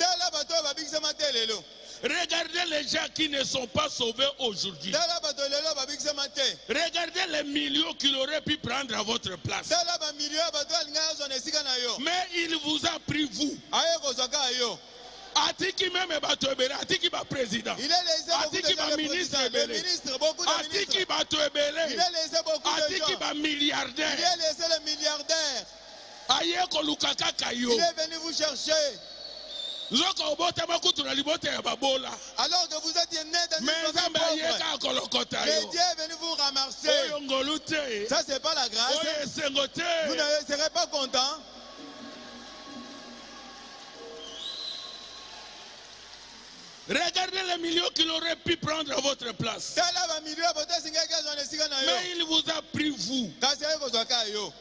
Regardez les gens qui ne sont pas sauvés aujourd'hui. Regardez les millions qu'il aurait pu prendre à votre place. Mais il vous a pris vous. Atiki même batobele, atiki ba président, atiki ba ministre, atiki ba toebele, atiki ba milliardaire. Il a laissé le milliardaire. Il est venu vous chercher. Alors que vous étiez né dans une famille pauvre, mais Dieu est venu vous ramasser. Ça, c'est pas la grâce. Vous ne serez pas content. Regardez les millions qu'il aurait pu prendre à votre place. Mais il vous a pris vous.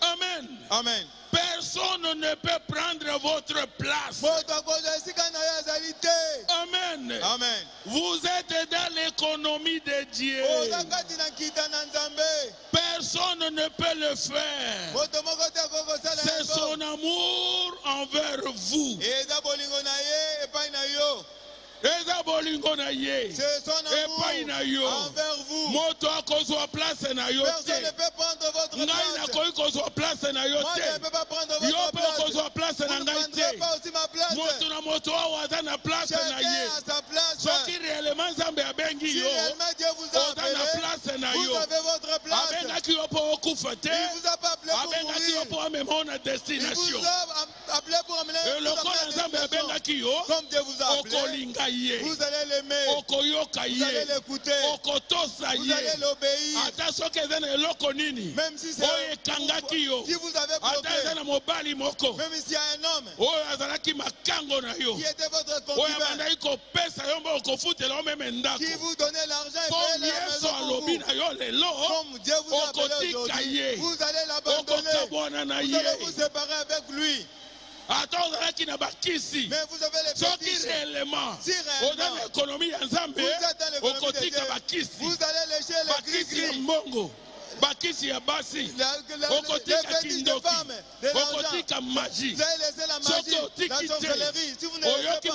Amen. Amen. Personne ne peut prendre votre place. Amen. Amen. Vous êtes dans l'économie de Dieu. Personne ne peut le faire. C'est son amour envers vous. C'est son amour envers vous. Personne ne peut prendre votre place. Moi, je ne peux pas prendre votre place. Vous ne prendrez pas aussi ma place. Chacun a sa place. Si réellement Dieu vous a appelé, vous avez votre place. Il ne vous a pas appelé pour mourir. Il vous a appelé pour amener comme Dieu vous a appelé. Vous allez l'aimer, vous allez l'écouter, vous allez l'obéir. Même si c'est qui vous avez bloqué, même s'il y a un homme qui était votre concubin, qui vous donnait l'argent et payait la maison pour vous. Comme Dieu vous a appelé aujourd'hui, vous allez l'abandonner, vous allez vous séparer avec lui. Mais vous avez les fétiches. Si réellement vous êtes dans l'économie de Dieu, vous allez lécher les gris-gris. Les fétiches de femmes, de l'argent. Vous allez laisser la magie, la sorcellerie. Si vous n'écoutez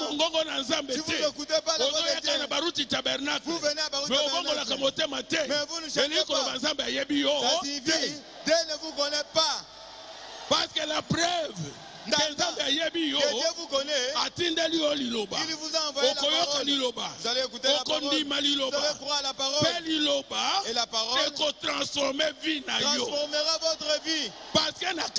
pas la voix de Dieu, vous venez à Baruch Tabernacle. Mais vous ne cherchez pas. Ça signifie, Dieu ne vous connaît pas. Parce que la preuve que Dieu vous connaît, il vous a envoyé la parole. Vous allez écouter la parole, vous allez croire à la parole. Et la parole transformera votre vie. Parce que vous êtes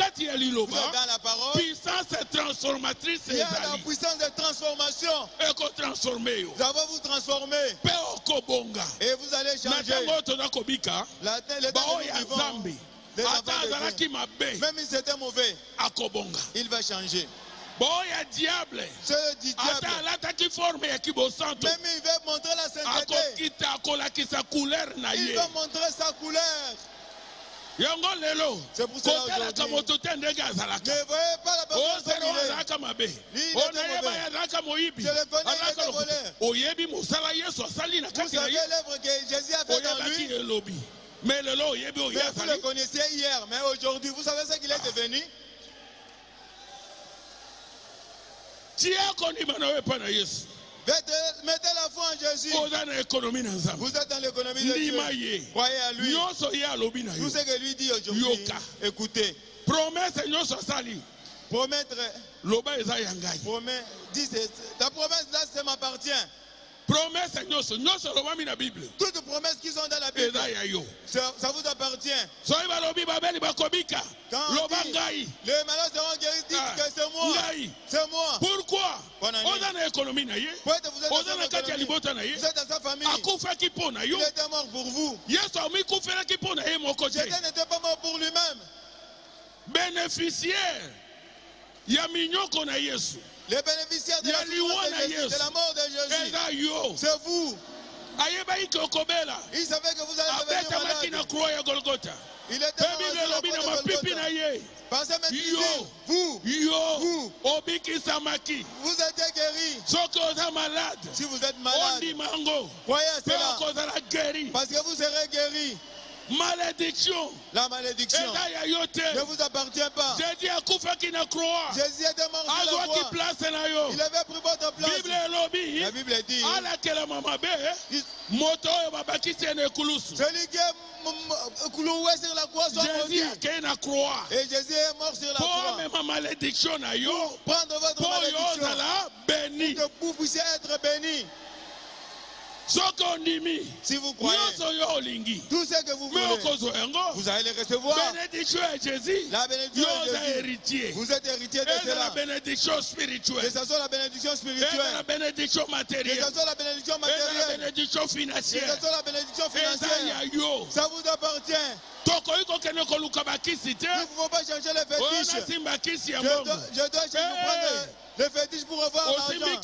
dans la parole, puissance transformatrice, il y a la puissance de transformation. Vous allez vous transformer. Et vous allez changer. Même si c'était mauvais, il va changer. Boya diable. C'est le diable. Même il veut montrer la sainteté. Il veut montrer sa couleur. C'est pour cela aujourd'hui. Ne voyez pas la personne comme il est. Lui, il était mauvais. Je le connais, il était voleur. Vous savez l'œuvre que Jésus a fait dans lui. Mais vous le connaissiez hier. Mais aujourd'hui, vous savez ce qu'il est devenu? Mettez la foi en Jésus. Vous êtes dans l'économie de Dieu. Croyez à lui. Tout ce que lui dit aujourd'hui, écoutez. Promettre. Ta promesse là, ça m'appartient. Promesse, toutes les promesses qui sont dans la Bible, ça vous appartient. Quand les malades seront guéris, dites que c'est moi. C'est moi. Pourquoi? Vous êtes dans sa famille. Il était mort pour vous. Jésus n'était pas mort pour lui-même. Bénéficiaire. Les bénéficiaires de la mort de Jésus, c'est vous. Il savait que vous allez devenir malade. Il était mort sur la croix de Golgotha. Pensez maîtriser. Vous êtes guéris. Si vous êtes malade, croyez à cela. Parce que vous serez guéris. Malédiction. La malédiction ne vous appartient pas. Jésus était mort sur la croix. Il avait pris votre place. La Bible dit celui qui est cloué sur la croix soit maudit. Et Jésus est mort sur la croix. Pour prendre votre malédiction, que vous puissiez être bénis. Si vous croyez tout ce que vous voulez, vous allez le recevoir. La bénédiction de Jésus. Vous êtes héritier de cela. Que ce soit la bénédiction spirituelle, la bénédiction matérielle, que ce soit la bénédiction matérielle, la bénédiction financière, que ce soit la bénédiction financière, ça vous appartient. Nous ne pouvons pas changer les fétiches. Je dois chez nous prendre les fétiches pour avoir l'argent.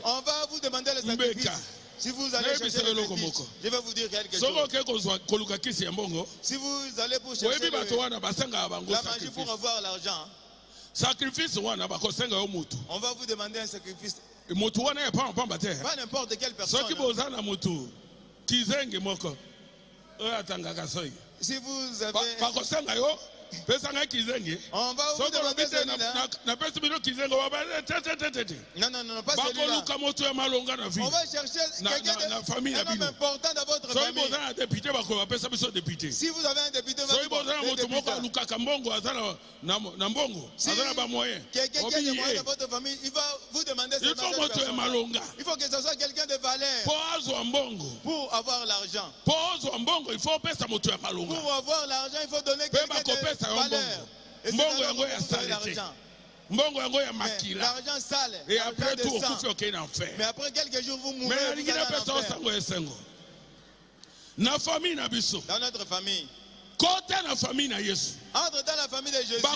On va vous demander le sacrifice. Si vous allez chercher les fétiches, je vais vous dire quelque chose. Si vous allez pour chercher la magie pour avoir l'argent, on va vous demander un sacrifice. Pas n'importe quelle personne. Si vous avez... On va vous demander celui-là. Non, pas celui-là. On va chercher quelqu'un important dans votre famille. Si vous avez un député, si quelqu'un qui a des moyens dans votre famille, il va vous demander cette personne. Il faut que ce soit quelqu'un de valeur pour avoir l'argent. Pour avoir l'argent, il faut donner quelqu'un de valeur. Et l'argent sale. Et après tout, mais après quelques jours, vous mourrez. Dans notre famille. Entre dans la famille de Jésus. On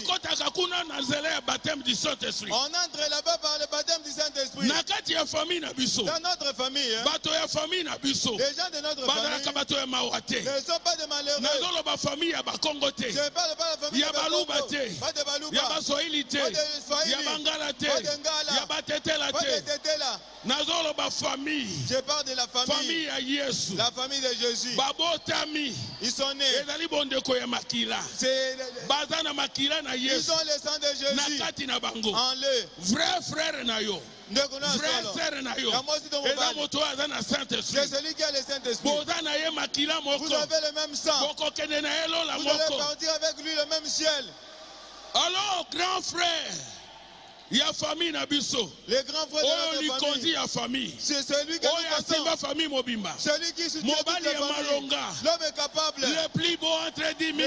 entre là-bas par le baptême du Saint-Esprit. Dans notre famille, les gens de notre famille ne sont pas des malheureux. Je ne parle pas de la famille de Bakongo, pas de Baluba, pas de Swahili, pas de Ngala, pas de Tetela. Je parle de la famille de Jésus. Ils sont nés. Ils sont les sangs de Jésus en eux. Vrai frère nayo. Vrai sœur nayo. C'est celui qui a le Saint-Esprit. Vous avez le même sang. Vous allez partir avec lui le même ciel. Alors, grand frère, il y a famille Nabiso. Les grands frères de notre famille. C'est celui qui a famille Mobimba. Celui qui soutient toute la famille. L'homme est capable. Le plus beau entre 10 000.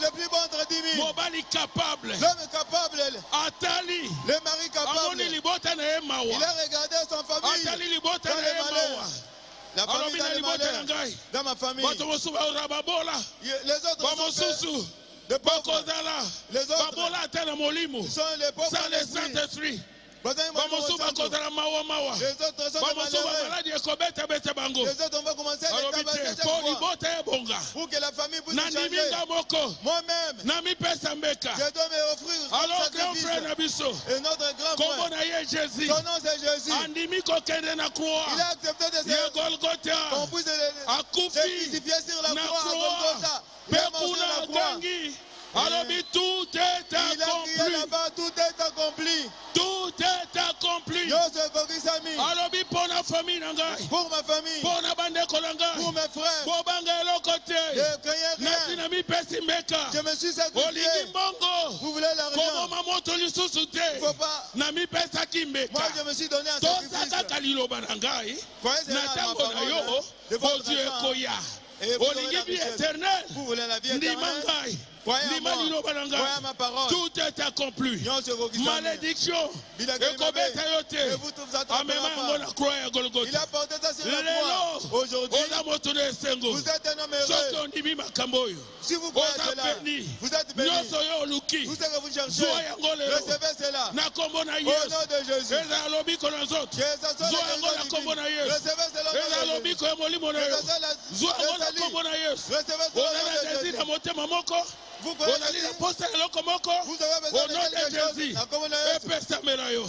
Le plus beau entre 10 000. Mobali capable. L'homme est capable. Atali. Le mari capable. Il a regardé son famille. Dans les malheurs. La famille dans les malheurs. Dans ma famille. Les autres sont Les autres, ils sont les pauvres sans le Saint-Esprit. Les autres on va commencer à les tabasser chaque fois pour que la famille puisse changer. Moi-même, je dois me offrir un sacrifice. Et notre grand frère, son nom c'est Jésus. Il a accepté de se qu'on puisse se crucifier sur la croix à Golgotha. Il a mangé la croix. Alors, tout est accompli. Tout est accompli. Tout est accompli. Alors, pour ma famille, pour ma famille, pour mes frères, je me suis sacrifié. Vous voulez l'argent? Faut pas. Moi, je me suis donné un sacrifice. Croyez ma parole. Et vous voulez la vie éternelle? Croyez ma parole. Tout est accompli. Malédiction. Il a porté ça sur la croix. Aujourd'hui, vous êtes un homme heureux. Si vous croyez cela, vous êtes béni. Tout ce que vous cherchez, recevez cela. Au nom de Jésus. Recevez cela au nom de Jésus. Vous avez besoin de Jésus.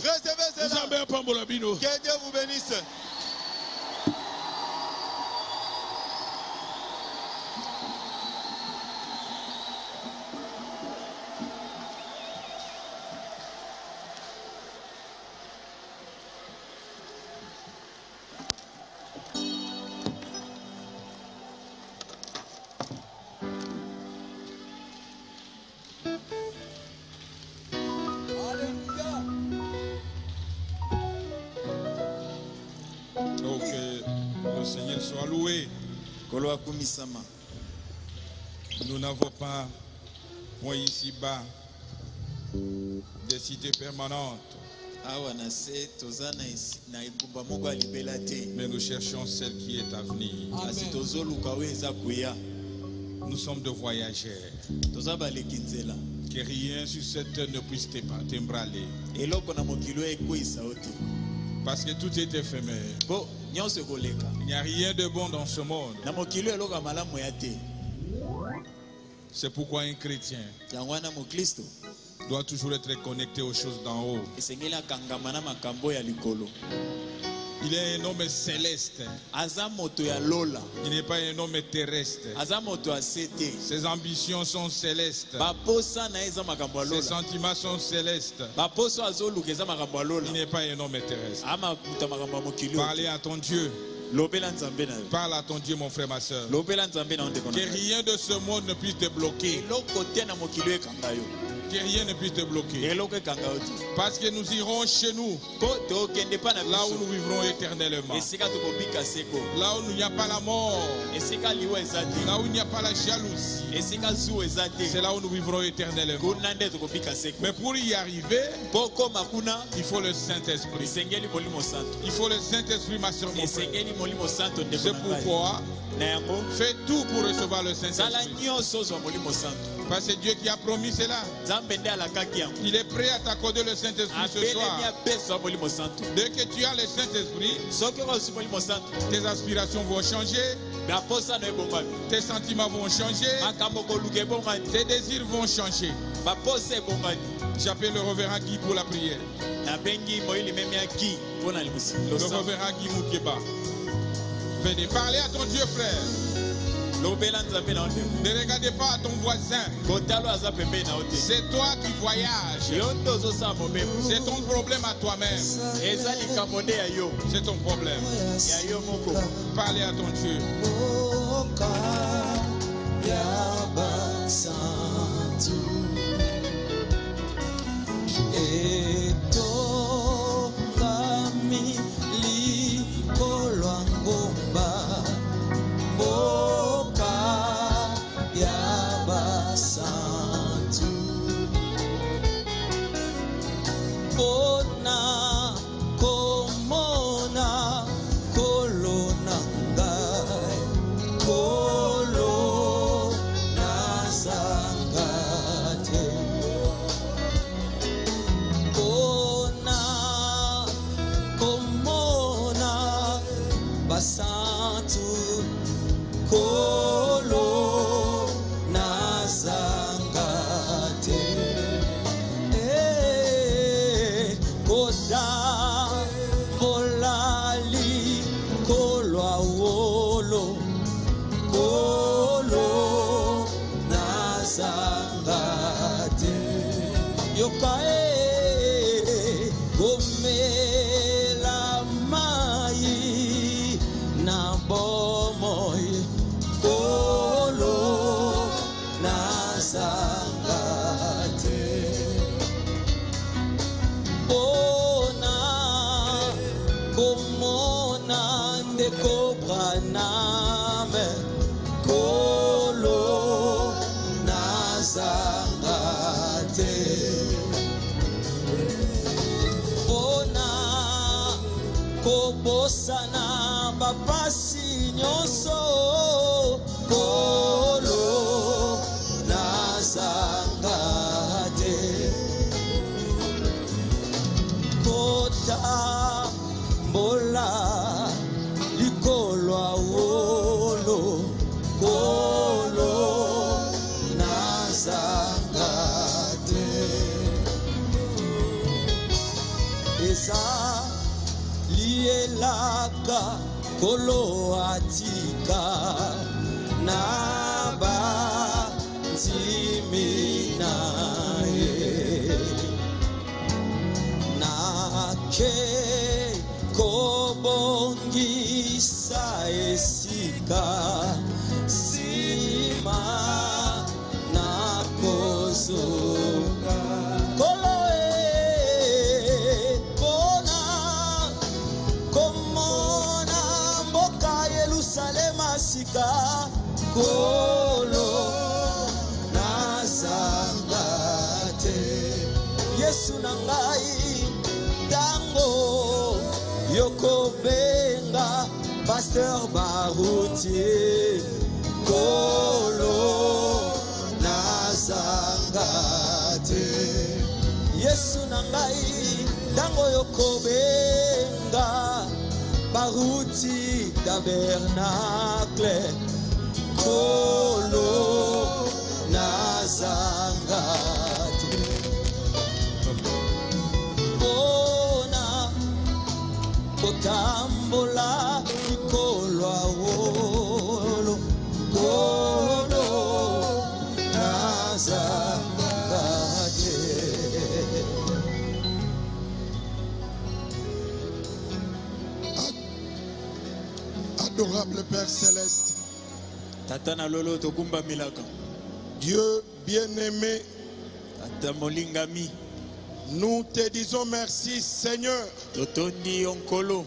Recevez cela. Que Dieu vous bénisse. Seigneur soit loué. Nous n'avons pas, point ici-bas, des cités permanentes. Mais nous cherchons celle qui est à venir. Nous sommes de voyageurs. Que rien sur cette terre ne puisse t'embraler. Parce que tout est éphémère. Il n'y a rien de bon dans ce monde. C'est pourquoi un chrétien doit toujours être connecté aux choses d'en haut. Il est un homme céleste. Il n'est pas un homme terrestre. Ses ambitions sont célestes. Ses sentiments sont célestes. Il n'est pas un homme terrestre. Parlez à ton Dieu. Parle à ton Dieu, mon frère, ma soeur. Que rien de ce monde ne puisse te bloquer. Que rien ne puisse te bloquer. Parce que nous irons chez nous, là où nous vivrons éternellement. Là où il n'y a pas la mort, là où il n'y a pas la jalousie, c'est là où nous vivrons éternellement. Mais pour y arriver, il faut le Saint-Esprit. Il faut le Saint-Esprit, ma soeur, mon frère. C'est pourquoi fais tout pour recevoir le Saint-Esprit. Parce que c'est Dieu qui a promis cela. Il est prêt à t'accorder le Saint-Esprit ce soir. Dès que tu as le Saint-Esprit, tes aspirations vont changer. Tes sentiments vont changer. Tes désirs vont changer. J'appelle le reverend Guy pour la prière. Le reverend Guy Moukeba. Venez parler à ton Dieu, frère. Ne regardez pas à ton voisin. C'est toi qui voyages. C'est ton problème à toi-même. C'est ton problème. Parlez à ton Dieu. Sanga komona ndeko Branham kolo nazanga te pona kobosana bapasi nyonso kolo nazanga te kota mbola likolo awolo kolo nazanga te eza lielaka kolo atika na bandimi naye nake kobongisa esika sima na kozonga kolo pona komona mboka Yerusalema sika kolo nazanga te Yesu na ngai tango yokobenga Pasteur Baroutier kolo nazanga te Yesu na ngai tango yokobenga Barouti tabernacle kolo nazanga te bona kotambola likolo awolo kolo nazanga te Adorable Père Céleste, Tatana lolo tokumba milaka Dieu bien-aimé, Tatamolingami nous te disons merci Seigneur Totoni onkolo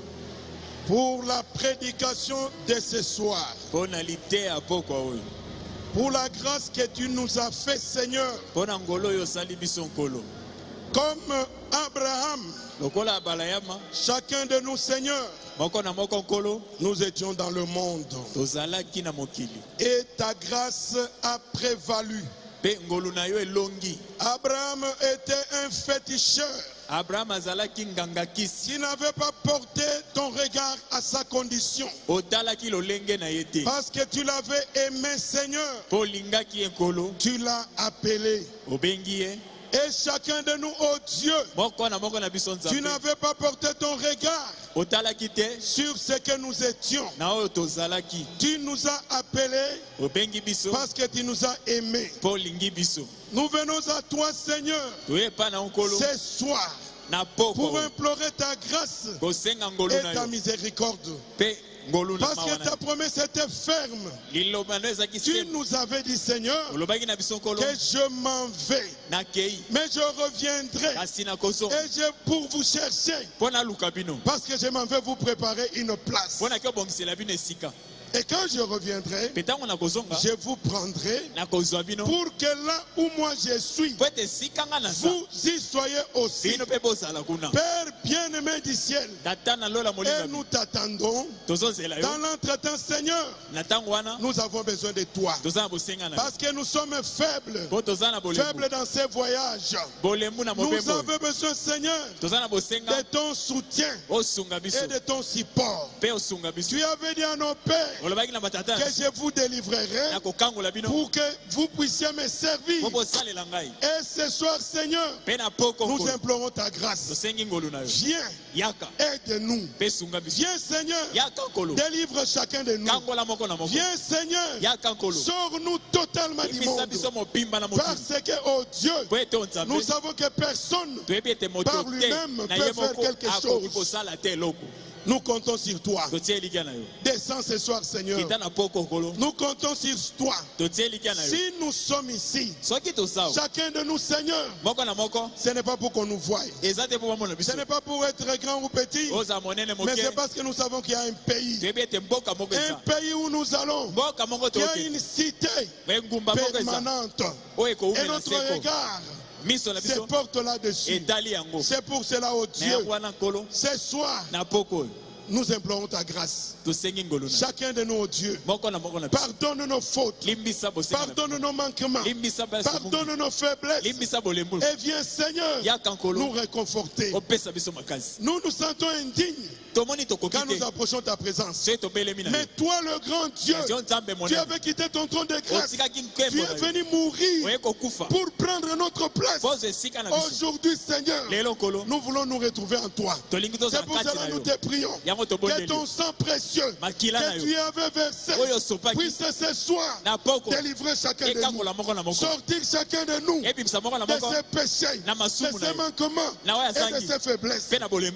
pour la prédication de ce soir, pour la grâce que tu nous as fait Seigneur, comme Abraham, chacun de nous Seigneur, nous étions dans le monde et ta grâce a prévalu. Abraham était un féticheur qui n'avait pas porté ton regard à sa condition parce que tu l'avais aimé Seigneur, tu l'as appelé. Et chacun de nous, oh Dieu, tu n'avais pas porté ton regard sur ce que nous étions. Tu nous as appelés parce que tu nous as aimés. Nous venons à toi, Seigneur, ce soir pour implorer ta grâce et ta miséricorde. Parce que ta promesse était ferme. Tu nous avais dit, Seigneur, que je m'en vais, mais je reviendrai et pour vous chercher, parce que je m'en vais vous préparer une place. Et quand je reviendrai, je vous prendrai pour que là où moi je suis, vous y soyez aussi. Père bien-aimé du ciel, et nous t'attendons. Dans l'entretemps, Seigneur, nous avons besoin de toi. Parce que nous sommes faibles, faibles dans ces voyages. Nous avons besoin, Seigneur, de ton soutien et de ton support. Tu avais dit à nos pères que je vous délivrerai pour que vous puissiez me servir. Et ce soir, Seigneur, nous implorons ta grâce. Viens, aide-nous. Viens, Seigneur, délivre chacun de nous. Viens, Seigneur, sors-nous totalement du monde. Parce que, oh Dieu, nous savons que personne par lui-même peut faire quelque chose. Nous comptons sur toi. Descends ce soir, Seigneur. Nous comptons sur toi. Si nous sommes ici, chacun de nous, Seigneur, ce n'est pas pour qu'on nous voie. Ce n'est pas pour être grand ou petit. Mais c'est parce que nous savons qu'il y a un pays. Un pays où nous allons. Il y a une cité permanente. Et notre regard se porte là-dessus. C'est pour cela, oh Dieu, ce soir, nous implorons ta grâce. Chacun de nous, oh Dieu, pardonne nos fautes, pardonne nos manquements, pardonne nos faiblesses, et viens, Seigneur, nous réconforter. Nous nous sentons indignes quand nous approchons ta présence. Mais toi, le grand Dieu, tu avais quitté ton trône de grâce. Tu es venu mourir pour prendre notre place. Aujourd'hui, Seigneur, nous voulons nous retrouver en toi. C'est pour cela que nous te prions que ton sang précieux que tu avais versé puisse ce soir délivrer chacun de nous, sortir chacun de nous de ses péchés, de ses manquements et de ses faiblesses.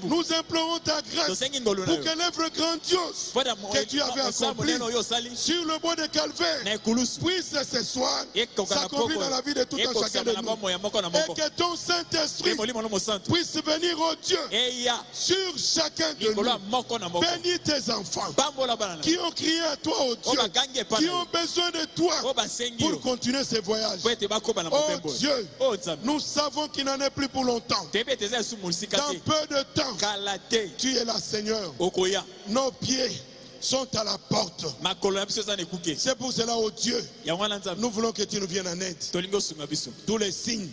Nous implorons ta grâce pour que l'œuvre grandiose que tu avais accomplie sur le bois de Calvaire puisse ce soir s'accomplir dans la vie de tout un chacun de nous, et que ton Saint-Esprit puisse venir, au Dieu, sur chacun de nous. Bénis tes enfants qui ont crié à toi, oh Dieu, qui ont besoin de toi pour continuer ce voyage. Oh Dieu, nous savons qu'il n'en est plus pour longtemps. Dans peu de temps, tu es là, Seigneur. Nos pieds sont à la porte. C'est pour cela, oh Dieu, nous voulons que tu nous viennes en aide. Tous les signes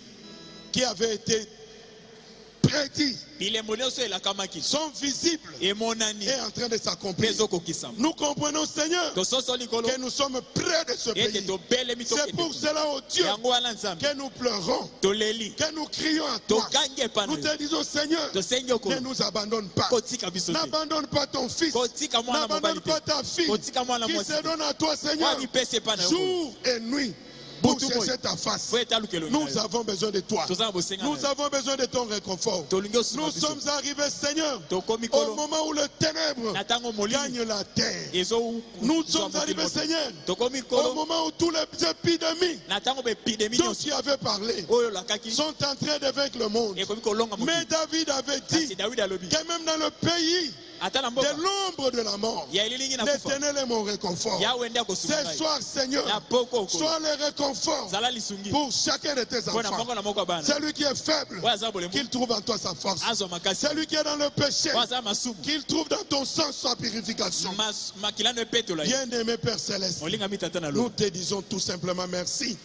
qui avaient été prédits sont visibles et en train de s'accomplir. Nous comprenons, Seigneur, que nous sommes près de ce pays. C'est pour cela, oh Dieu, que nous pleurons, que nous crions à toi. Nous te disons, Seigneur, ne nous abandonne pas. N'abandonne pas ton fils. N'abandonne pas ta fille qui se donne à toi, Seigneur, jour et nuit, pour chercher ta face. Nous avons besoin de toi. Nous avons besoin de ton réconfort. Nous sommes arrivés, Seigneur, au moment où le ténèbre gagne la terre. Nous sommes arrivés, Seigneur, au moment où tous les épidémies dont tu avais parlé sont en train de vaincre le monde. Mais David avait dit que même dans le pays de l'ombre de la mort, l'Éternel est mon réconfort. Ce soir, Seigneur, sois le réconfort pour chacun de tes enfants. Celui qui est faible, qu'il trouve en toi sa force. Celui qui est dans le péché, qu'il trouve dans ton sang sa purification. Bien-aimé Père Céleste, nous te disons tout simplement merci.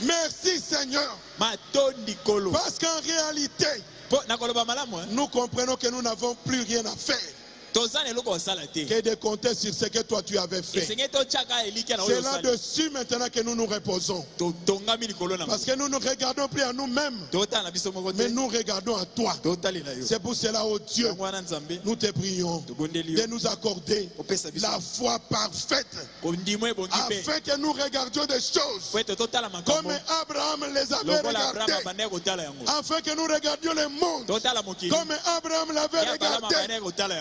Merci, Seigneur, parce qu'en réalité, nous comprenons que nous n'avons plus rien à faire que de compter sur ce que toi tu avais fait. C'est là-dessus maintenant que nous nous reposons. Parce que nous ne regardons plus à nous-mêmes, mais nous regardons à toi. C'est pour cela, oh Dieu, nous te prions de nous accorder la foi parfaite, afin que nous regardions des choses comme Abraham les avait regardées, afin que nous regardions le monde comme Abraham l'avait regardé,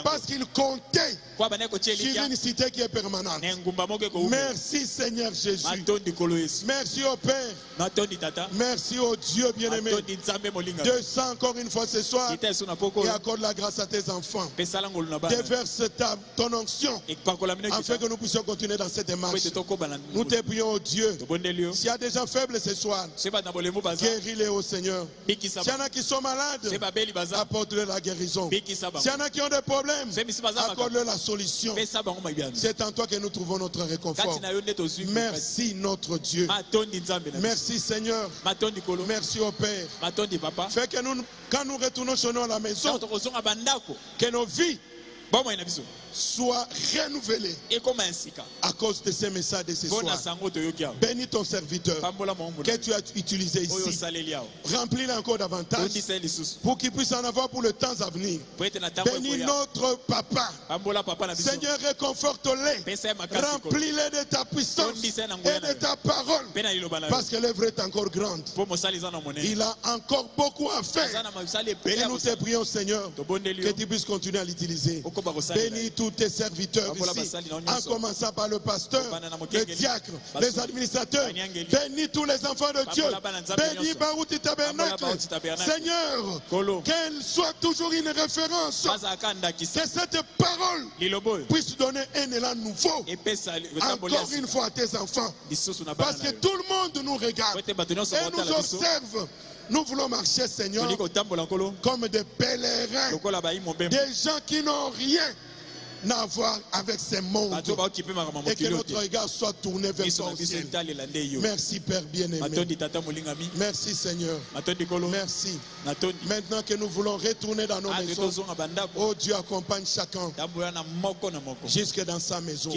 parce qu'il comptait sur une cité qui est permanente. Merci, Seigneur Jésus. Merci au Père. Merci au Dieu bien-aimé. Descends encore une fois ce soir et accorde la grâce à tes enfants. Déverse ton onction afin que nous puissions continuer dans cette démarche. Nous te prions, oh Dieu. S'il y a des gens faibles ce soir, guéris-les, au Seigneur. S'il y en a qui sont malades, apporte-leur la guérison. S'il y en a qui ont des problèmes, accorde-leur la solution. C'est en toi que nous trouvons notre réconfort. Merci notre Dieu. Merci Seigneur. Merci au Père. Fais que nous, quand nous retournons chez nous à la maison, que nos vies soit renouvelé à cause de ces messages de ce soir. Bénis ton serviteur que tu as utilisé ici. Remplis-le encore davantage pour qu'il puisse en avoir pour le temps à venir. Bénis notre papa. Seigneur, réconforte-le. Remplis-le de ta puissance et de ta parole. Parce que l'œuvre est encore grande. Il a encore beaucoup à faire. Et nous te prions, Seigneur, que tu puisses continuer à l'utiliser. Bénis tous tes serviteurs ici, en commençant par le pasteur, le diacre, les administrateurs. Bénis tous les enfants de Dieu. Bénis Barouti Tabernacle. Seigneur, qu'elle soit toujours une référence. Que cette parole puisse donner un élan nouveau. Encore une fois à tes enfants. Parce que tout le monde nous regarde et nous observe. Nous voulons marcher, Seigneur, comme des pèlerins, des gens qui n'ont rien à voir avec ces mondes, et que notre regard soit tourné vers ton ciel. Merci, Père bien-aimé. Merci, Seigneur. Merci. Maintenant que nous voulons retourner dans nos maisons, oh Dieu, accompagne chacun jusque dans sa maison.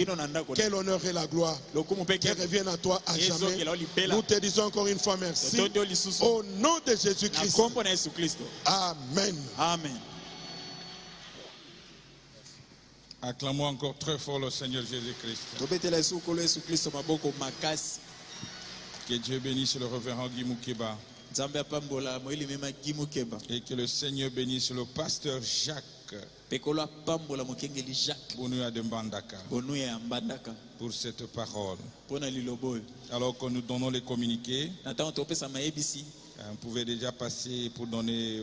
Quel honneur et la gloire qui reviennent à toi à jamais. Nous te disons encore une fois merci. Au nom de Jésus-Christ. Amen. Amen. Acclamons encore très fort le Seigneur Jésus-Christ. Que Dieu bénisse le révérend Guy Moukeba. Et que le Seigneur bénisse le pasteur Jacques Bounoua de Mbandaka pour cette parole. Alors que nous donnons les communiqués, vous pouvez déjà passer pour donner